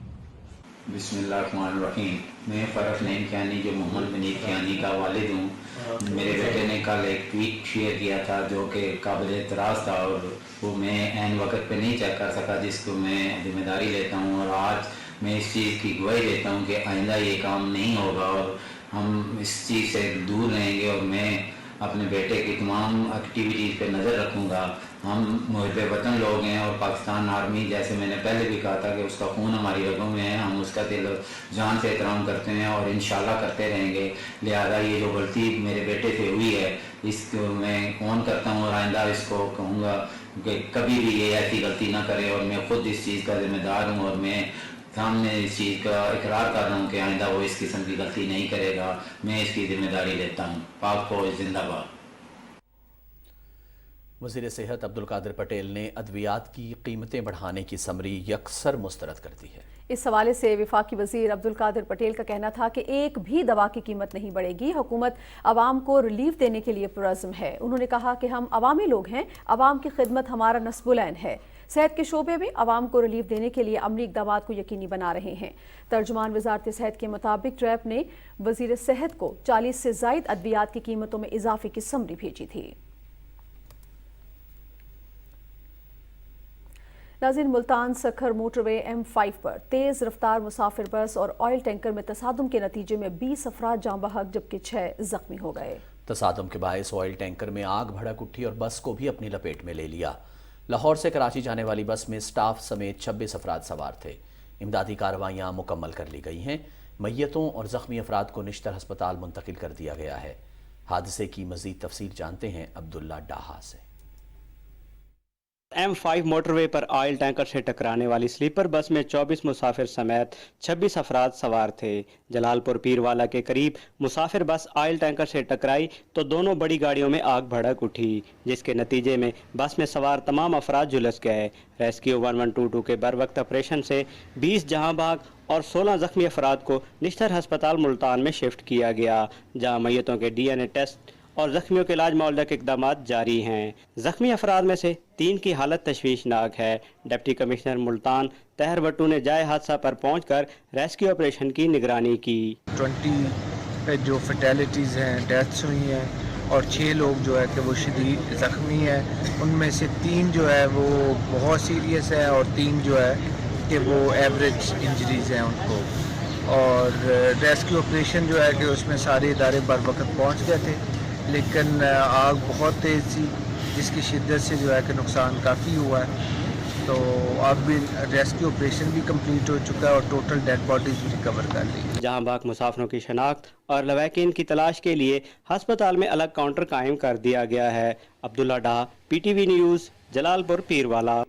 बिस्मिल्लाहिर्रहमानिर्रहीम। मैं फ़रक नईम कियानी जो मोहम्मद मनीब कियानी का वालिद हूँ। मेरे बेटे ने कल एक ट्वीट शेयर किया था जो कि काबिल एतराज़ था और वो मैं ऐन वक्त पे नहीं चेक कर सका, जिसको मैं जिम्मेदारी लेता हूँ। और आज मैं इस चीज़ की गवाही देता हूँ कि आइंदा ये काम नहीं होगा और हम इस चीज़ से दूर रहेंगे और मैं अपने बेटे की तमाम एक्टिविटीज़ पे नज़र रखूँगा। हम मुहब्बे वतन लोग हैं और पाकिस्तान आर्मी, जैसे मैंने पहले भी कहा था कि उसका खून हमारी रगों में है, हम उसका दिल जान से एहतराम करते हैं और इंशाल्लाह करते रहेंगे। लिहाजा ये जो गलती मेरे बेटे से हुई है इसको मैं कौन करता हूँ और आइंदा इसको कहूँगा कि कभी भी ये ऐसी गलती ना करे, और मैं खुद इस चीज़ का जिम्मेदार हूँ और मैं सामने इस चीज़ का इकरार कर रहा हूँ कि आइंदा वो इस किस्म की गलती नहीं करेगा। मैं इसकी जिम्मेदारी लेता हूँ। पाक फौज जिंदाबाद। वज़ीर सेहत अब्दुल कादिर पटेल ने अद्वियात की कीमतें बढ़ाने की समरी यकसर मुस्तरद कर दी है। इस हवाले से वफाकी वज़ीर अब्दुल कादिर पटेल का कहना था कि एक भी दवा की कीमत नहीं बढ़ेगी, हुकूमत आवाम को रिलीफ देने के लिए पुरज़्म है। उन्होंने कहा कि हम अवामी लोग हैं, आवाम की खिदमत हमारा नस्बुल-ऐन है। सेहत के शोबे में आवाम को रिलीफ देने के लिए अमली इक़दामात को यकीनी बना रहे हैं। तर्जुमान वज़ारत सेहत के मुताबिक ट्रैप ने वज़ीर सेहत को 40 से ज़ायद अद्वियात की कीमतों में इजाफे की समरी भेजी थी। नाज़रीन, मुल्तान सखर मोटरवे M5 पर तेज़ रफ्तार मुसाफिर बस और ऑयल टैंकर में तसादुम के नतीजे में 20 अफराद जाँ बहक जबकि 6 जख्मी हो गए। तसादुम के बायस ऑयल टैंकर में आग भड़क उठी और बस को भी अपनी लपेट में ले लिया। लाहौर से कराची जाने वाली बस में स्टाफ समेत 26 अफराद सवार थे। امدادی کارروائیاں مکمل کر لی گئی ہیں۔ میتوں اور زخمی افراد کو نشتر ہسپتال منتقل کر دیا گیا ہے۔ حادثے کی مزید تفصیل جانتے ہیں عبداللہ ڈاہا سے۔ M5 موٹر وے پر آئل ٹینکر سے ٹکرانے والی سلیپر بس میں 24 مسافر سمیت 26 افراد سوار تھے۔ جلال پور پیروالا کے قریب مسافر بس آئل ٹینکر سے ٹکرائی تو دونوں بڑی گاڑیوں میں آگ بھڑک اٹھی، جس کے نتیجے میں بس میں سوار تمام افراد جھلس گئے۔ ریسکیو 1122 کے بروقت آپریشن سے 20 جہاں بھاگ اور 16 زخمی افراد کو نشتر ہسپتال ملتان میں شفٹ کیا گیا، جہاں میتوں کے DNA ٹیسٹ اور زخمیوں کے علاج معالجہ کے اقدامات جاری ہیں۔ زخمی افراد میں سے 3 کی حالت تشویشناک ہے۔ ڈپٹی کمشنر ملتان طاہر بٹو نے جائے حادثہ پر پہنچ کر ریسکیو آپریشن کی نگرانی کی۔ 20 جو فیٹیلٹیز ہیں، ڈیتھس ہوئی ہیں، اور 6 لوگ جو ہے کہ وہ شدید زخمی ہیں۔ ان میں سے 3 جو ہے وہ بہت سیریس ہے اور 3 جو ہے کہ وہ ایوریج انجریز ہیں ان کو۔ اور ریسکیو آپریشن جو ہے کہ اس میں سارے ادارے بر وقت پہنچ گئے تھے، لیکن آگ بہت تیز تھی جس کی شدت سے جو ہے کہ نقصان کافی ہوا ہے۔ تو اب بھی ریسکیو آپریشن بھی کمپلیٹ ہو چکا ہے اور ٹوٹل ڈیڈ باڈیز بھی ریکور کر لی۔ جہاں باغ مسافروں کی شناخت اور لواحقین کی تلاش کے لیے ہسپتال میں الگ کاؤنٹر قائم کر دیا گیا ہے۔ عبداللہ ڈاہ، PTV نیوز، جلال پور پیروالا۔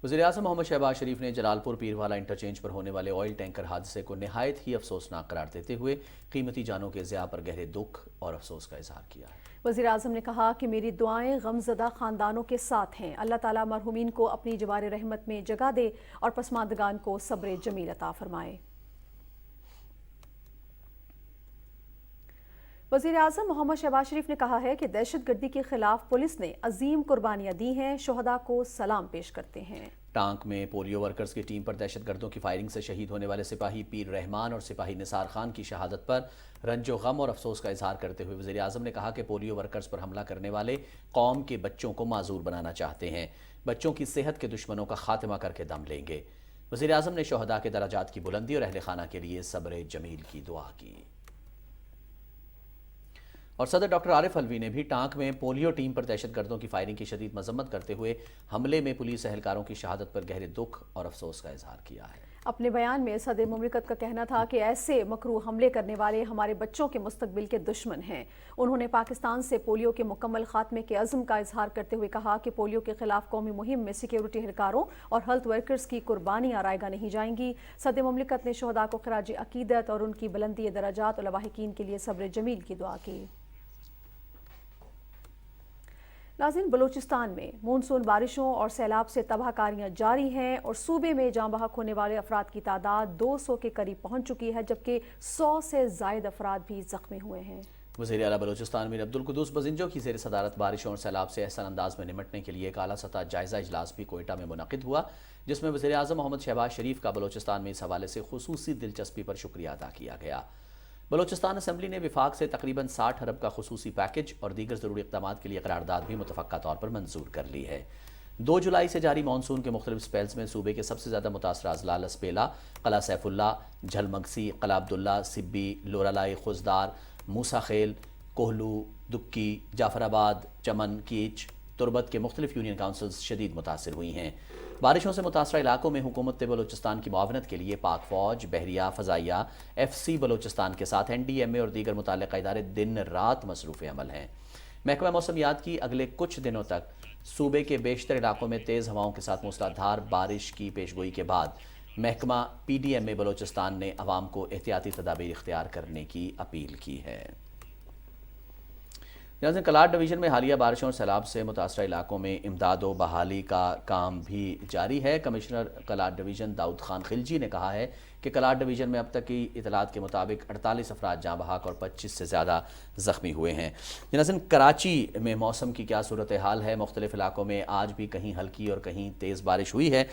وزیراعظم محمد شہباز شریف نے جلال پور پیروالا انٹرچینج پر ہونے والے آئل ٹینکر حادثے کو نہایت ہی افسوسناک قرار دیتے ہوئے قیمتی جانوں کے ضیاع پر گہرے دکھ اور افسوس کا اظہار کیا ہے۔ وزیراعظم نے کہا کہ میری دعائیں غمزدہ خاندانوں کے ساتھ ہیں۔ اللہ تعالیٰ مرحومین کو اپنی جوار رحمت میں جگہ دے اور پسماندگان کو صبر جمیل عطا فرمائے۔ وزیراعظم محمد شہباز شریف نے کہا ہے کہ دہشت گردی کے خلاف پولیس نے عظیم قربانیاں دی ہیں، شہداء کو سلام پیش کرتے ہیں۔ ٹانک میں پولیو ورکرز کی ٹیم پر دہشت گردوں کی فائرنگ سے شہید ہونے والے سپاہی پیر رحمان اور سپاہی نثار خان کی شہادت پر رنج و غم اور افسوس کا اظہار کرتے ہوئے وزیراعظم نے کہا کہ پولیو ورکرز پر حملہ کرنے والے قوم کے بچوں کو معذور بنانا چاہتے ہیں، بچوں کی صحت کے دشمنوں کا خاتمہ کر کے دم لیں گے۔ وزیراعظم نے شہداء کے درجات کی بلندی اور اہل خانہ کے لیے صبر جمیل کی دعا کی۔ اور صدر ڈاکٹر عارف علوی نے بھی ٹانک میں پولیو ٹیم پر دہشت گردوں کی فائرنگ کی شدید مذمت کرتے ہوئے حملے میں پولیس اہلکاروں کی شہادت پر گہرے دکھ اور افسوس کا اظہار کیا ہے۔ اپنے بیان میں صدر مملکت کا کہنا تھا کہ ایسے مکروہ حملے کرنے والے ہمارے بچوں کے مستقبل کے دشمن ہیں۔ انہوں نے پاکستان سے پولیو کے مکمل خاتمے کے عزم کا اظہار کرتے ہوئے کہا کہ پولیو کے خلاف قومی مہم میں سیکیورٹی اہلکاروں اور ہیلتھ ورکرز کی قربانیاں رائیگاں نہیں جائیں گی۔ صدر مملکت نے شہداء کو خراج عقیدت اور ان کی بلندی درجات اور لواحقین کے لیے صبر جمیل کی دعا کی۔ ناظرین، بلوچستان میں مونسون بارشوں اور سیلاب سے تباہ کاریاں جاری ہیں اور صوبے میں جاں بحق ہونے والے افراد کی تعداد 200 کے قریب پہنچ چکی ہے، جبکہ 100 سے زائد افراد بھی زخمی ہوئے ہیں۔ وزیر اعلیٰ بلوچستان میر عبدالقدوس بزنجو کی زیر صدارت بارشوں اور سیلاب سے احسن انداز میں نمٹنے کے لیے ایک اعلیٰ سطح جائزہ اجلاس بھی کوئٹہ میں منعقد ہوا، جس میں وزیر اعظم محمد شہباز شریف کا بلوچستان میں اس حوالے سے خصوصی دلچسپی پر شکریہ ادا کیا گیا۔ بلوچستان اسمبلی نے وفاق سے تقریباً 60 ارب کا خصوصی پیکج اور دیگر ضروری اقدامات کے لیے قرارداد بھی متفقہ طور پر منظور کر لی ہے۔ 2 جولائی سے جاری مانسون کے مختلف سپیلز میں صوبے کے سب سے زیادہ متاثرہ اضلاع لسپیلا، قلعہ سیف اللہ، جھل مگسی، قلعہ عبداللہ، سبی، لورالائے، خوزدار، موسیٰ خیل، کوہلو، دکی، جعفر آباد، چمن، کیچ، تربت کے مختلف یونین کاؤنسلز شدید متاثر ہوئی ہیں۔ بارشوں سے متاثرہ علاقوں میں حکومت بلوچستان کی معاونت کے لیے پاک فوج، بحریہ، فضائیہ، FC بلوچستان کے ساتھ NDMA اور دیگر متعلقہ ادارے دن رات مصروف عمل ہیں۔ محکمہ موسمیات کی اگلے کچھ دنوں تک صوبے کے بیشتر علاقوں میں تیز ہواؤں کے ساتھ موسلا دھار بارش کی پیشگوئی کے بعد محکمہ PDMA بلوچستان نے عوام کو احتیاطی تدابیر اختیار کرنے کی اپیل کی ہے۔ ناظرین، کلاٹ ڈویژن میں حالیہ بارشوں اور سیلاب سے متاثرہ علاقوں میں امداد و بحالی کا کام بھی جاری ہے۔ کمشنر کلاٹ ڈویژن داؤد خان خلجی نے کہا ہے کہ کلاٹ ڈویژن میں اب تک کی اطلاعات کے مطابق 48 افراد جاں بحق اور 25 سے زیادہ زخمی ہوئے ہیں۔ ناظرین، کراچی میں موسم کی کیا صورتحال ہے؟ مختلف علاقوں میں آج بھی کہیں ہلکی اور کہیں تیز بارش ہوئی ہے۔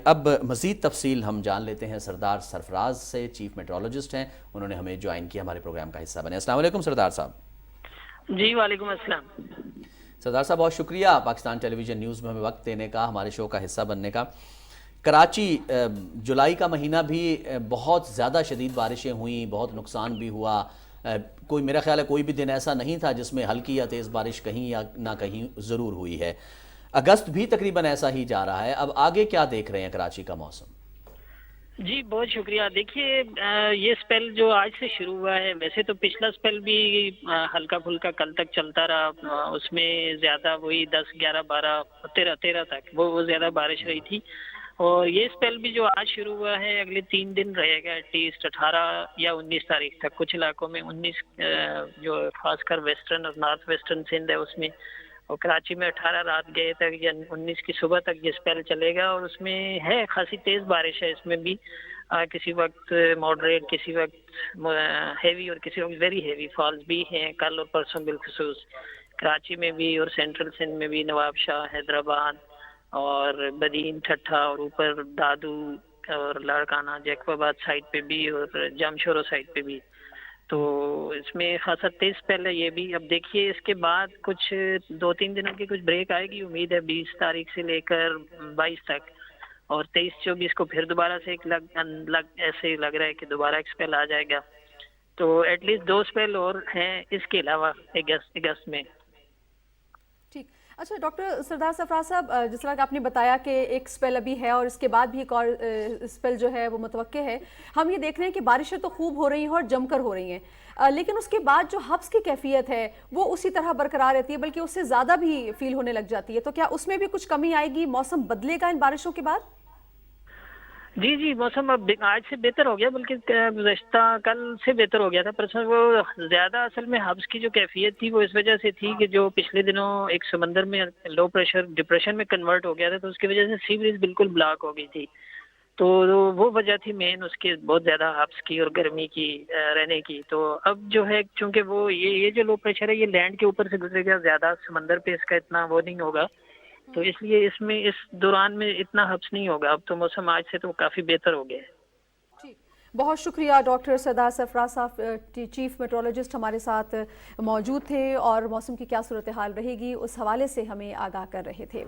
اب مزید تفصیل ہم جان لیتے ہیں سردار سرفراز سے، چیف میٹرولوجسٹ ہیں، انہوں نے ہمیں جوائن کیا، ہمارے پروگرام کا حصہ بنے۔ السلام علیکم سردار صاحب۔ جی وعلیکم السلام۔ سردار صاحب بہت شکریہ پاکستان ٹیلی ویژن نیوز میں ہمیں وقت دینے کا، ہمارے شو کا حصہ بننے کا۔ کراچی جولائی کا مہینہ بھی بہت زیادہ شدید بارشیں ہوئیں، بہت نقصان بھی ہوا، کوئی میرا خیال ہے کوئی بھی دن ایسا نہیں تھا جس میں ہلکی یا تیز بارش کہیں یا نہ کہیں ضرور ہوئی ہے۔ اگست بھی تقریباً ایسا ہی جا رہا ہے، اب آگے کیا دیکھ رہے ہیں کراچی کا موسم؟ जी बहुत शुक्रिया। देखिए ये स्पेल जो आज से शुरू हुआ है, वैसे तो पिछला स्पेल भी हल्का फुल्का कल तक चलता रहा, उसमें ज़्यादा वही 10, 11, 12, 13 तक वो ज़्यादा बारिश रही थी। और ये स्पेल भी जो आज शुरू हुआ है अगले 3 दिन रहेगा, एटलीस्ट 18 या 19 तारीख तक। कुछ इलाकों में 19 जो खासकर वेस्टर्न और नॉर्थ वेस्टर्न सिंध है उसमें, और कराची में 18 रात गए तक या 19 की सुबह तक ये स्पेल चलेगा। और उसमें है खासी तेज़ बारिश है इसमें भी, किसी वक्त मॉडरेट, किसी वक्त हेवी और किसी वक्त वेरी हेवी फॉल्स भी हैं कल और परसों बिलखुसूस कराची में भी और सेंट्रल सिंध में भी, नवाबशाह, हैदराबाद और बदीन, ठट्ठा और ऊपर दादू और लाड़काना, जैकबाबाद साइड पे भी और जामशोरो साइड पे भी। तो इसमें खासा तेज स्पेल है ये भी। अब देखिए इसके बाद कुछ 2-3 दिनों की कुछ ब्रेक आएगी, उम्मीद है 20 तारीख से लेकर 22 तक, और 23-24 को फिर दोबारा से ऐसे लग रहा है कि दोबारा एक स्पेल आ जाएगा। तो एटलीस्ट 2 स्पेल और हैं इसके अलावा अगस्त में। ठीक। अच्छा डॉक्टर सरदार सरफराज साहब, जिस तरह कि आपने बताया कि एक स्पेल अभी है और इसके बाद भी एक और स्पेल जो है वो मुतवक्के है। हम ये देख रहे हैं कि बारिशें तो खूब हो रही हैं और जमकर हो रही हैं, लेकिन उसके बाद जो हब्स की कैफियत है वो उसी तरह बरकरार रहती है, बल्कि उससे ज़्यादा भी फील होने लग जाती है। तो क्या उसमें भी कुछ कमी आएगी? मौसम बदलेगा इन बारिशों के बाद? जी मौसम अब आज से बेहतर हो गया, बल्कि गुज़श्ता कल से बेहतर हो गया था। परसों वो ज़्यादा असल में हब्स की जो कैफियत थी वो इस वजह से थी कि जो पिछले दिनों एक समंदर में लो प्रेशर डिप्रेशन में कन्वर्ट हो गया था, तो उसकी वजह से सी ब्रीज बिल्कुल ब्लॉक हो गई थी। तो वो वजह थी मेन उसके बहुत ज़्यादा हब्स की और गर्मी की रहने की। तो अब जो है चूँकि वो ये जो लो प्रेशर है ये लैंड के ऊपर से गुजरेगा, ज़्यादा समंदर पे इसका इतना वो नहीं होगा, तो इसलिए इसमें इस दौरान में इतना हब्स नहीं होगा। अब तो मौसम आज से तो काफ़ी बेहतर हो गया है। बहुत शुक्रिया डॉक्टर सरदार सरफराज साहब, चीफ मेट्रोलॉजिस्ट हमारे साथ मौजूद थे और मौसम की क्या सूरत हाल रहेगी उस हवाले से हमें आगाह कर रहे थे।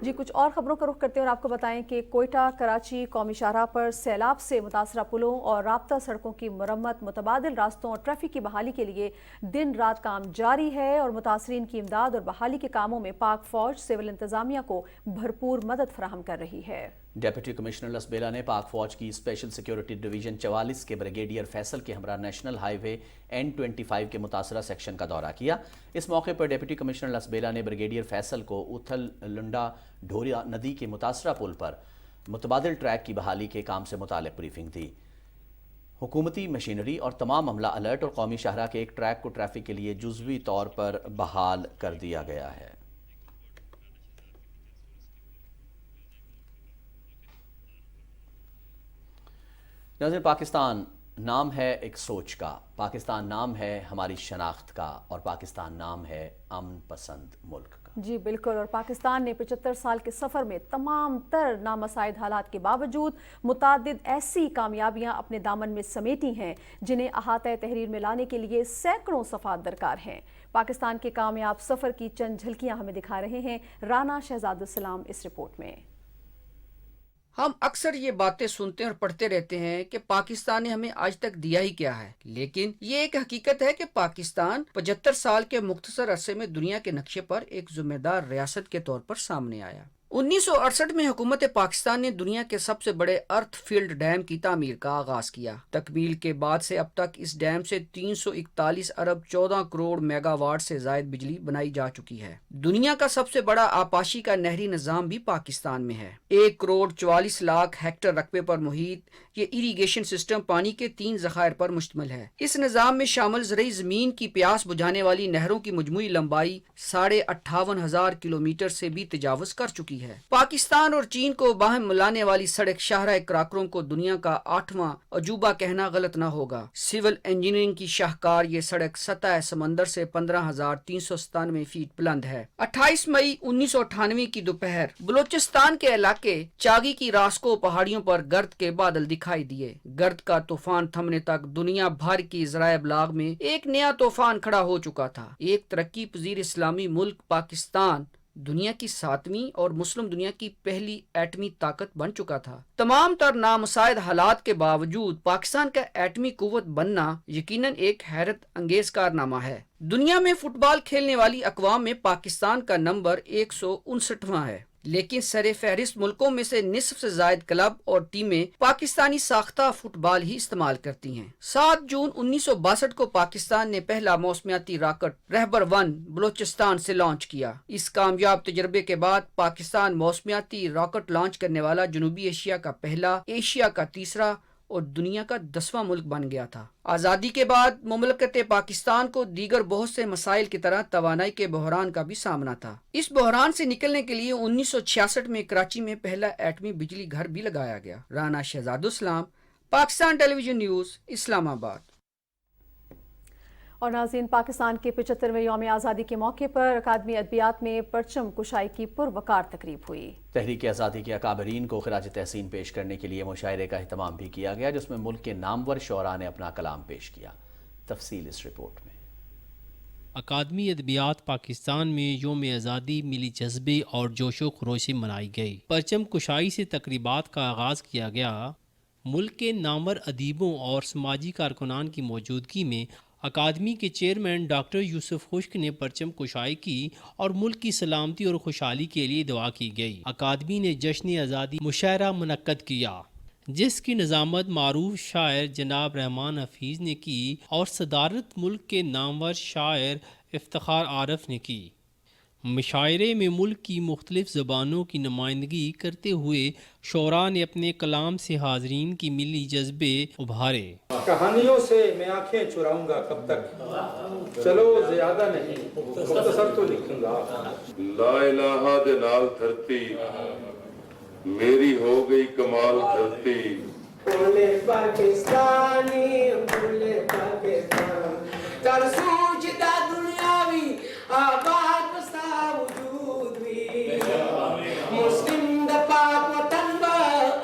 जी कुछ और खबरों का रुख करते हैं और आपको बताएं कि कोयटा कराची कौमी शाहराह पर सैलाब से मुतासरा पुलों और राब्ता सड़कों की मरम्मत, मुतबादिल रास्तों और ट्रैफिक की बहाली के लिए दिन रात काम जारी है और मुतासरीन की इमदाद और बहाली के कामों में पाक फौज सिविल इंतजामिया को भरपूर मदद फराहम कर रही है। डिप्टी कमिश्नर लसबेला ने पाक फौज की स्पेशल सिक्योरिटी डिवीजन 44 के ब्रिगेडियर फैसल के हमरा नेशनल हाईवे N25 के मुतासरा सेक्शन का दौरा किया। इस मौके पर डिप्टी कमिश्नर लसबेला ने ब्रिगेडियर फैसल को उथल लुंडा ढोरिया नदी के मुतासरा पुल पर मुतबादिल ट्रैक की बहाली के काम से मुतालिक ब्रीफिंग दी। हुकूमती मशीनरी और तमाम अमला अलर्ट और कौमी शाहराह के एक ट्रैक को ट्रैफिक के लिए जुज़वी तौर पर बहाल कर दिया गया है। नाज़रीन, पाकिस्तान नाम है एक सोच का, पाकिस्तान नाम है हमारी शनाख्त का और पाकिस्तान नाम है अमन पसंद मुल्क का। जी बिल्कुल, और पाकिस्तान ने 75 साल के सफ़र में तमाम तर नामसाइद हालात के बावजूद मुतादिद ऐसी कामयाबियां अपने दामन में समेटी हैं जिन्हें अहाता तहरीर में लाने के लिए सैकड़ों सफ़ात दरकार हैं। पाकिस्तान के कामयाब सफ़र की चंद झलकियां हमें दिखा रहे हैं राना शहजादुस्सलाम इस रिपोर्ट में। हम अक्सर ये बातें सुनते और पढ़ते रहते हैं कि पाकिस्तान ने हमें आज तक दिया ही क्या है, लेकिन ये एक हकीकत है कि पाकिस्तान 75 साल के मुख्तसर अरसे में दुनिया के नक्शे पर एक जिम्मेदार रियासत के तौर पर सामने आया। 1968 में हुकूमत पाकिस्तान ने दुनिया के सबसे बड़े अर्थ फील्ड डैम की तामीर का आगाज किया। तकमील के बाद से अब तक इस डैम से 341 अरब 14 करोड़ मेगावाट से जायद बिजली बनाई जा चुकी है। दुनिया का सबसे बड़ा आपाशी का नहरी निजाम भी पाकिस्तान में है। 1 करोड़ 44 लाख हेक्टर रकबे पर मुहित ये इरीगेशन सिस्टम पानी के 3 ज़खायर पर मुश्तमिल है। इस निजाम में शामिल ज़रई ज़मीन की प्यास बुझाने वाली नहरों की मजमूई लंबाई 58,500 किलोमीटर से भी तजावज़ कर चुकी है। पाकिस्तान और चीन को बाहम मिलाने वाली सड़क शाहराह कराकरों को दुनिया का 8वां अजूबा कहना गलत न होगा। सिविल इंजीनियरिंग की शाहकार ये सड़क सतह समंदर से 15,397 फीट बुलंद है। 28 मई 1998 की दोपहर बलोचिस्तान के इलाके चागी की रास्को पहाड़ियों पर गर्द के बादल दिखाई दिए। गर्द का तूफान थमने तक दुनिया भर की ज़राए इब्लाग में एक नया तूफान खड़ा हो चुका था। एक तरक्की पजीर इस्लामी मुल्क पाकिस्तान दुनिया की 7वीं और मुस्लिम दुनिया की पहली एटमी ताकत बन चुका था। तमाम तर नामुसाइद हालात के बावजूद पाकिस्तान का एटमी कुव्वत बनना यकीनन एक हैरत अंगेज कारनामा है। दुनिया में फुटबॉल खेलने वाली अक़वाम में पाकिस्तान का नंबर 159वां है, لیکن سر فہرست ملکوں میں سے نصف سے زائد کلب اور ٹیمیں پاکستانی ساختہ فٹ بال ہی استعمال کرتی ہیں۔ 7 جون 1962 کو پاکستان نے پہلا موسمیاتی راکٹ رہبر 1 بلوچستان سے لانچ کیا۔ اس کامیاب تجربے کے بعد پاکستان موسمیاتی راکٹ لانچ کرنے والا جنوبی ایشیا کا پہلا، ایشیا کا تیسرا اور دنیا کا 10واں ملک بن گیا تھا۔ آزادی کے بعد مملکت پاکستان کو دیگر بہت سے مسائل کی طرح توانائی کے بحران کا بھی سامنا تھا۔ اس بحران سے نکلنے کے لیے 1966 میں کراچی میں پہلا ایٹمی بجلی گھر بھی لگایا گیا۔ رانا شہزاد اسلام، پاکستان ٹیلی ویژن نیوز، اسلام آباد۔ اور ناظرین، پاکستان کے 75ویں یوم آزادی کے موقع پر اکادمی ادبیات میں پرچم کشائی کی پروقار تقریب ہوئی۔ تحریک آزادی کے اکابرین کو خراج تحسین پیش کرنے کے لیے مشاعرے کا اہتمام بھی کیا گیا، جس میں ملک کے نامور شعراء نے اپنا کلام پیش کیا۔ تفصیل اس رپورٹ میں۔ اکادمی ادبیات پاکستان میں یوم آزادی ملی جذبے اور جوش و خروش سے منائی گئی۔ پرچم کشائی سے تقریبات کا آغاز کیا گیا۔ ملک کے نامور ادیبوں اور سماجی کارکنان کی موجودگی میں اکادمی کے چیئرمین ڈاکٹر یوسف خشک نے پرچم کشائی کی اور ملک کی سلامتی اور خوشحالی کے لیے دعا کی گئی۔ اکادمی نے جشن آزادی مشاعرہ منعقد کیا، جس کی نظامت معروف شاعر جناب رحمان حفیظ نے کی اور صدارت ملک کے نامور شاعر افتخار عارف نے کی۔ مشاعرے میں ملک کی مختلف زبانوں کی نمائندگی کرتے ہوئے شعراء نے اپنے کلام سے حاضرین کی ملی جذبے ابھارے۔ کہانیوں سے میں آنکھیں چراؤں گا کب تک، چلو زیادہ نہیں مختصر تو لکھوں گا۔ لا الہ دے نال دھرتی میری ہو گئی کمال دھرتی۔ بولے پاکستانی بولے پاکستان کر سوچتا دنیاوی آباد بسا وجود بھی مسلم دا پاک وطن با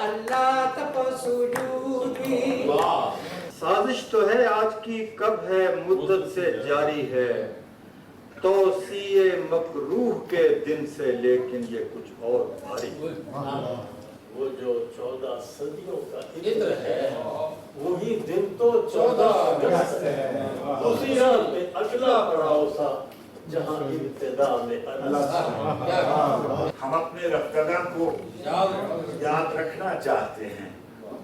اللہ تپا سجود بھی۔ سازش تو ہے آج کی کب ہے مدت سے جاری ہے، توسیع مکروہ کے دن سے لیکن یہ کچھ اور بھاری۔ وہ جو 14 صدیوں کا عطر ہے وہی دن تو 14 اگست ہے، اسی رات میں اگلا پڑاؤ سا جہاں ابتدا میں ہم اپنے رفتگان کو یاد رکھنا چاہتے ہیں،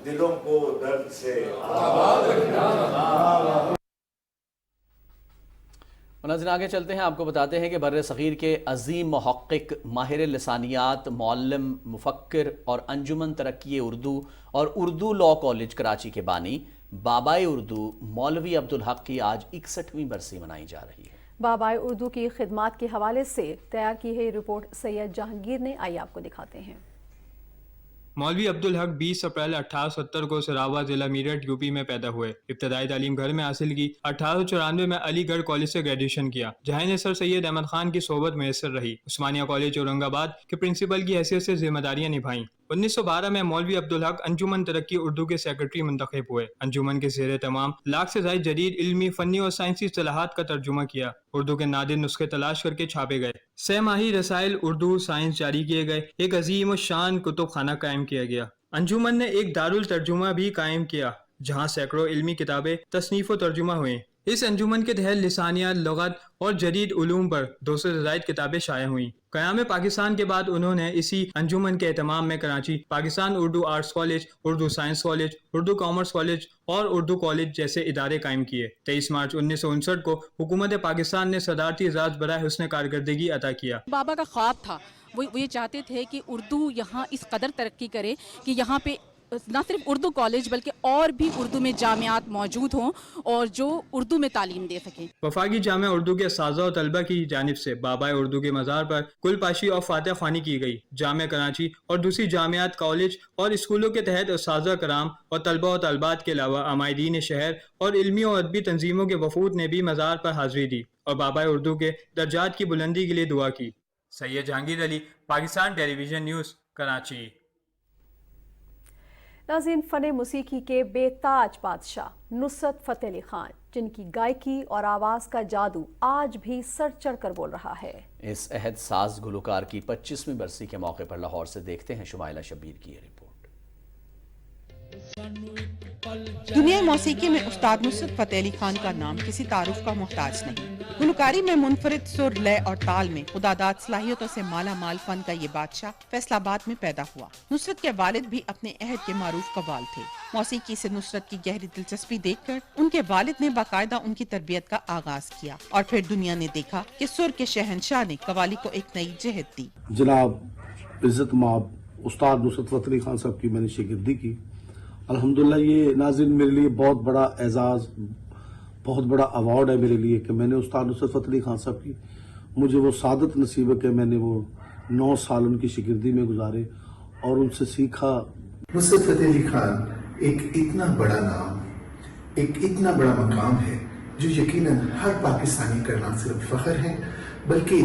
دلوں کو درد سے آباد رکھنا۔ ناظرین آگے چلتے ہیں، آپ کو بتاتے ہیں کہ بر صغیر کے عظیم محقق، ماہر لسانیات، معلم، مفکر اور انجمن ترقی اردو اور اردو لاء کالج کراچی کے بانی بابائے اردو مولوی عبدالحق کی آج 61ویں برسی منائی جا رہی ہے۔ بابائے اردو کی خدمات کے حوالے سے تیار کی ہے رپورٹ سید جہانگیر نے، آئیے آپ کو دکھاتے ہیں۔ مولوی عبدالحق 20 اپریل 1870 کو سراوا ضلع میرٹھ یوپی میں پیدا ہوئے۔ ابتدائی تعلیم گھر میں حاصل کی۔ 1894 میں علی گڑھ کالج سے گریجویشن کیا، جہاں انہیں سر سید احمد خان کی صحبت میسر رہی۔ عثمانیہ کالج اورنگ آباد کے پرنسپل کی حیثیت سے ذمہ داریاں نبھائیں۔ 1912 میں مولوی عبدالحق انجمن ترقی اردو کے سیکرٹری منتخب ہوئے۔ انجمن کے زیر تمام لاکھ سے زائد جدید علمی، فنی اور سائنسی اصطلاحات کا ترجمہ کیا۔ اردو کے نادر نسخے تلاش کر کے چھاپے گئے۔ 6 ماہی رسائل اردو سائنس جاری کیے گئے۔ ایک عظیم الشان کتب خانہ قائم کیا گیا۔ انجمن نے ایک دارالترجمہ بھی قائم کیا، جہاں سینکڑوں علمی کتابیں تصنیف و ترجمہ ہوئیں۔ اس انجمن کے تحت لسانیات، لغت اور جدید علوم پر 200 سے زائد کتابیں شائع ہوئیں۔ قیام پاکستان کے بعد انہوں نے اسی انجمن کے اہتمام میں Karachi Pakistan Urdu arts college, Urdu science college, Urdu commerce college اور اردو کالج جیسے ادارے قائم کیے۔ 23 مارچ 1959 کو حکومت پاکستان نے صدارتی اعزاز برائے حسن کارکردگی عطا کیا۔ بابا کا خواب تھا، وہ یہ چاہتے تھے کہ اردو یہاں اس قدر ترقی کرے کہ یہاں پہ نہ صرف اردو کالج بلکہ اور بھی اردو میں جامعات موجود ہوں اور جو اردو میں تعلیم دے سکیں۔ وفاقی جامعہ اردو کے اساتذہ و طلبہ کی جانب سے بابائے اردو کے مزار پر کل پاشی اور فاتح خوانی کی گئی۔ جامعہ کراچی اور دوسری جامعات، کالج اور اسکولوں کے تحت اساتذہ کرام اور طلبہ و طالبات کے علاوہ عمائدین شہر اور علمی اور ادبی تنظیموں کے وفود نے بھی مزار پر حاضری دی اور بابائے اردو کے درجات کی بلندی کے لیے دعا کی۔ سید جہانگیر علی، پاکستان ٹیلی ویژن نیوز، کراچی۔ ناظرین، فن موسیقی کے بے تاج بادشاہ نصرت فتح علی خان، جن کی گائیکی اور آواز کا جادو آج بھی سر چڑھ کر بول رہا ہے، اس عہد ساز گلوکار کی 25ویں برسی کے موقع پر لاہور سے دیکھتے ہیں شمائلہ شبیر کی یہ رپورٹ۔ دنیا موسیقی میں استاد نصرت فتح علی خان کا نام کسی تعارف کا محتاج نہیں۔ گلوکاری میں منفرد سر، لے اور تال میں خداداد صلاحیتوں سے مالا مال فن کا یہ بادشاہ فیصل آباد میں پیدا ہوا۔ نصرت کے والد بھی اپنے عہد کے معروف قوال تھے۔ موسیقی سے نصرت کی گہری دلچسپی دیکھ کر ان کے والد نے باقاعدہ ان کی تربیت کا آغاز کیا اور پھر دنیا نے دیکھا کہ سر کے شہنشاہ نے قوالی کو ایک نئی جہت دی۔ جناب عزت مآب استاد نصرت فتح علی خان صاحب کی میں نے شاگردی کی۔ الحمدللہ یہ ناظرین میرے لیے بہت بڑا اعزاز، بہت بڑا ایوارڈ ہے میرے لیے کہ میں نے استاد نصرت فتح علی خان صاحب کی، مجھے وہ سعادت نصیب ہے کہ میں نے وہ 9 سال ان کی شاگردی میں گزارے اور ان سے سیکھا۔ نصرت فتح علی خان ایک اتنا بڑا نام، ایک اتنا بڑا مقام ہے جو یقیناً ہر پاکستانی کا نہ صرف فخر ہے بلکہ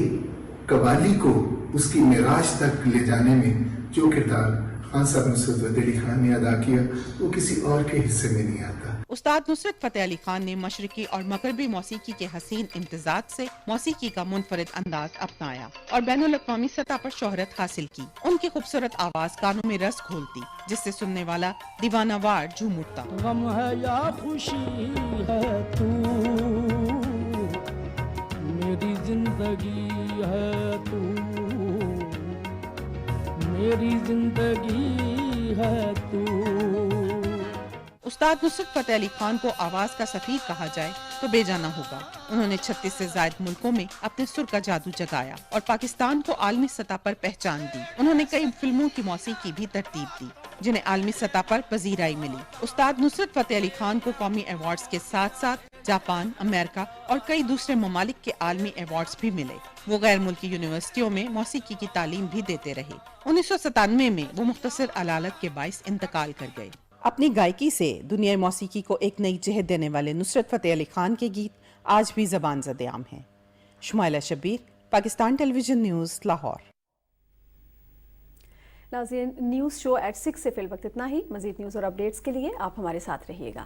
قوالی کو اس کی معراج تک لے جانے میں جو کردار خان صاحب نصرت فتح علی خان نے ادا کیا وہ کسی اور کے حصے میں نہیں آتا۔ استاد نصرت فتح علی خان نے مشرقی اور مغربی موسیقی کے حسین امتزاج سے موسیقی کا منفرد انداز اپنایا اور بین الاقوامی سطح پر شہرت حاصل کی۔ ان کی خوبصورت آواز کانوں میں رس گھولتی جس سے سننے والا دیوانہ وار جھوم اٹھتا۔ غم ہے یا خوشی ہے تو میری زندگی ہے تو میری زندگی ہے تو۔ استاد نصرت فتح علی خان کو آواز کا سفیر کہا جائے تو بے جانا ہوگا۔ انہوں نے 36 سے زائد ملکوں میں اپنے سر کا جادو جگایا اور پاکستان کو عالمی سطح پر پہچان دی۔ انہوں نے کئی فلموں کی موسیقی بھی ترتیب دی جنہیں عالمی سطح پر پذیرائی ملی۔ استاد نصرت فتح علی خان کو قومی ایوارڈز کے ساتھ ساتھ جاپان، امریکہ اور کئی دوسرے ممالک کے عالمی ایوارڈز بھی ملے۔ وہ غیر ملکی یونیورسٹیوں میں موسیقی کی تعلیم بھی دیتے رہے۔ 1997 میں وہ مختصر علالت کے باعث انتقال کر گئے۔ اپنی گائیکی سے دنیا موسیقی کو ایک نئی جہت دینے والے نصرت فتح علی خان کے گیت آج بھی زبان زد عام ہیں۔ شمائلہ شبیر، پاکستان ٹیلی ویژن نیوز، لاہور۔ ناظرین، نیوز شو ایٹ 6 سے فی الوقت اتنا ہی۔ مزید نیوز اور اپڈیٹس کے لیے آپ ہمارے ساتھ رہیے گا۔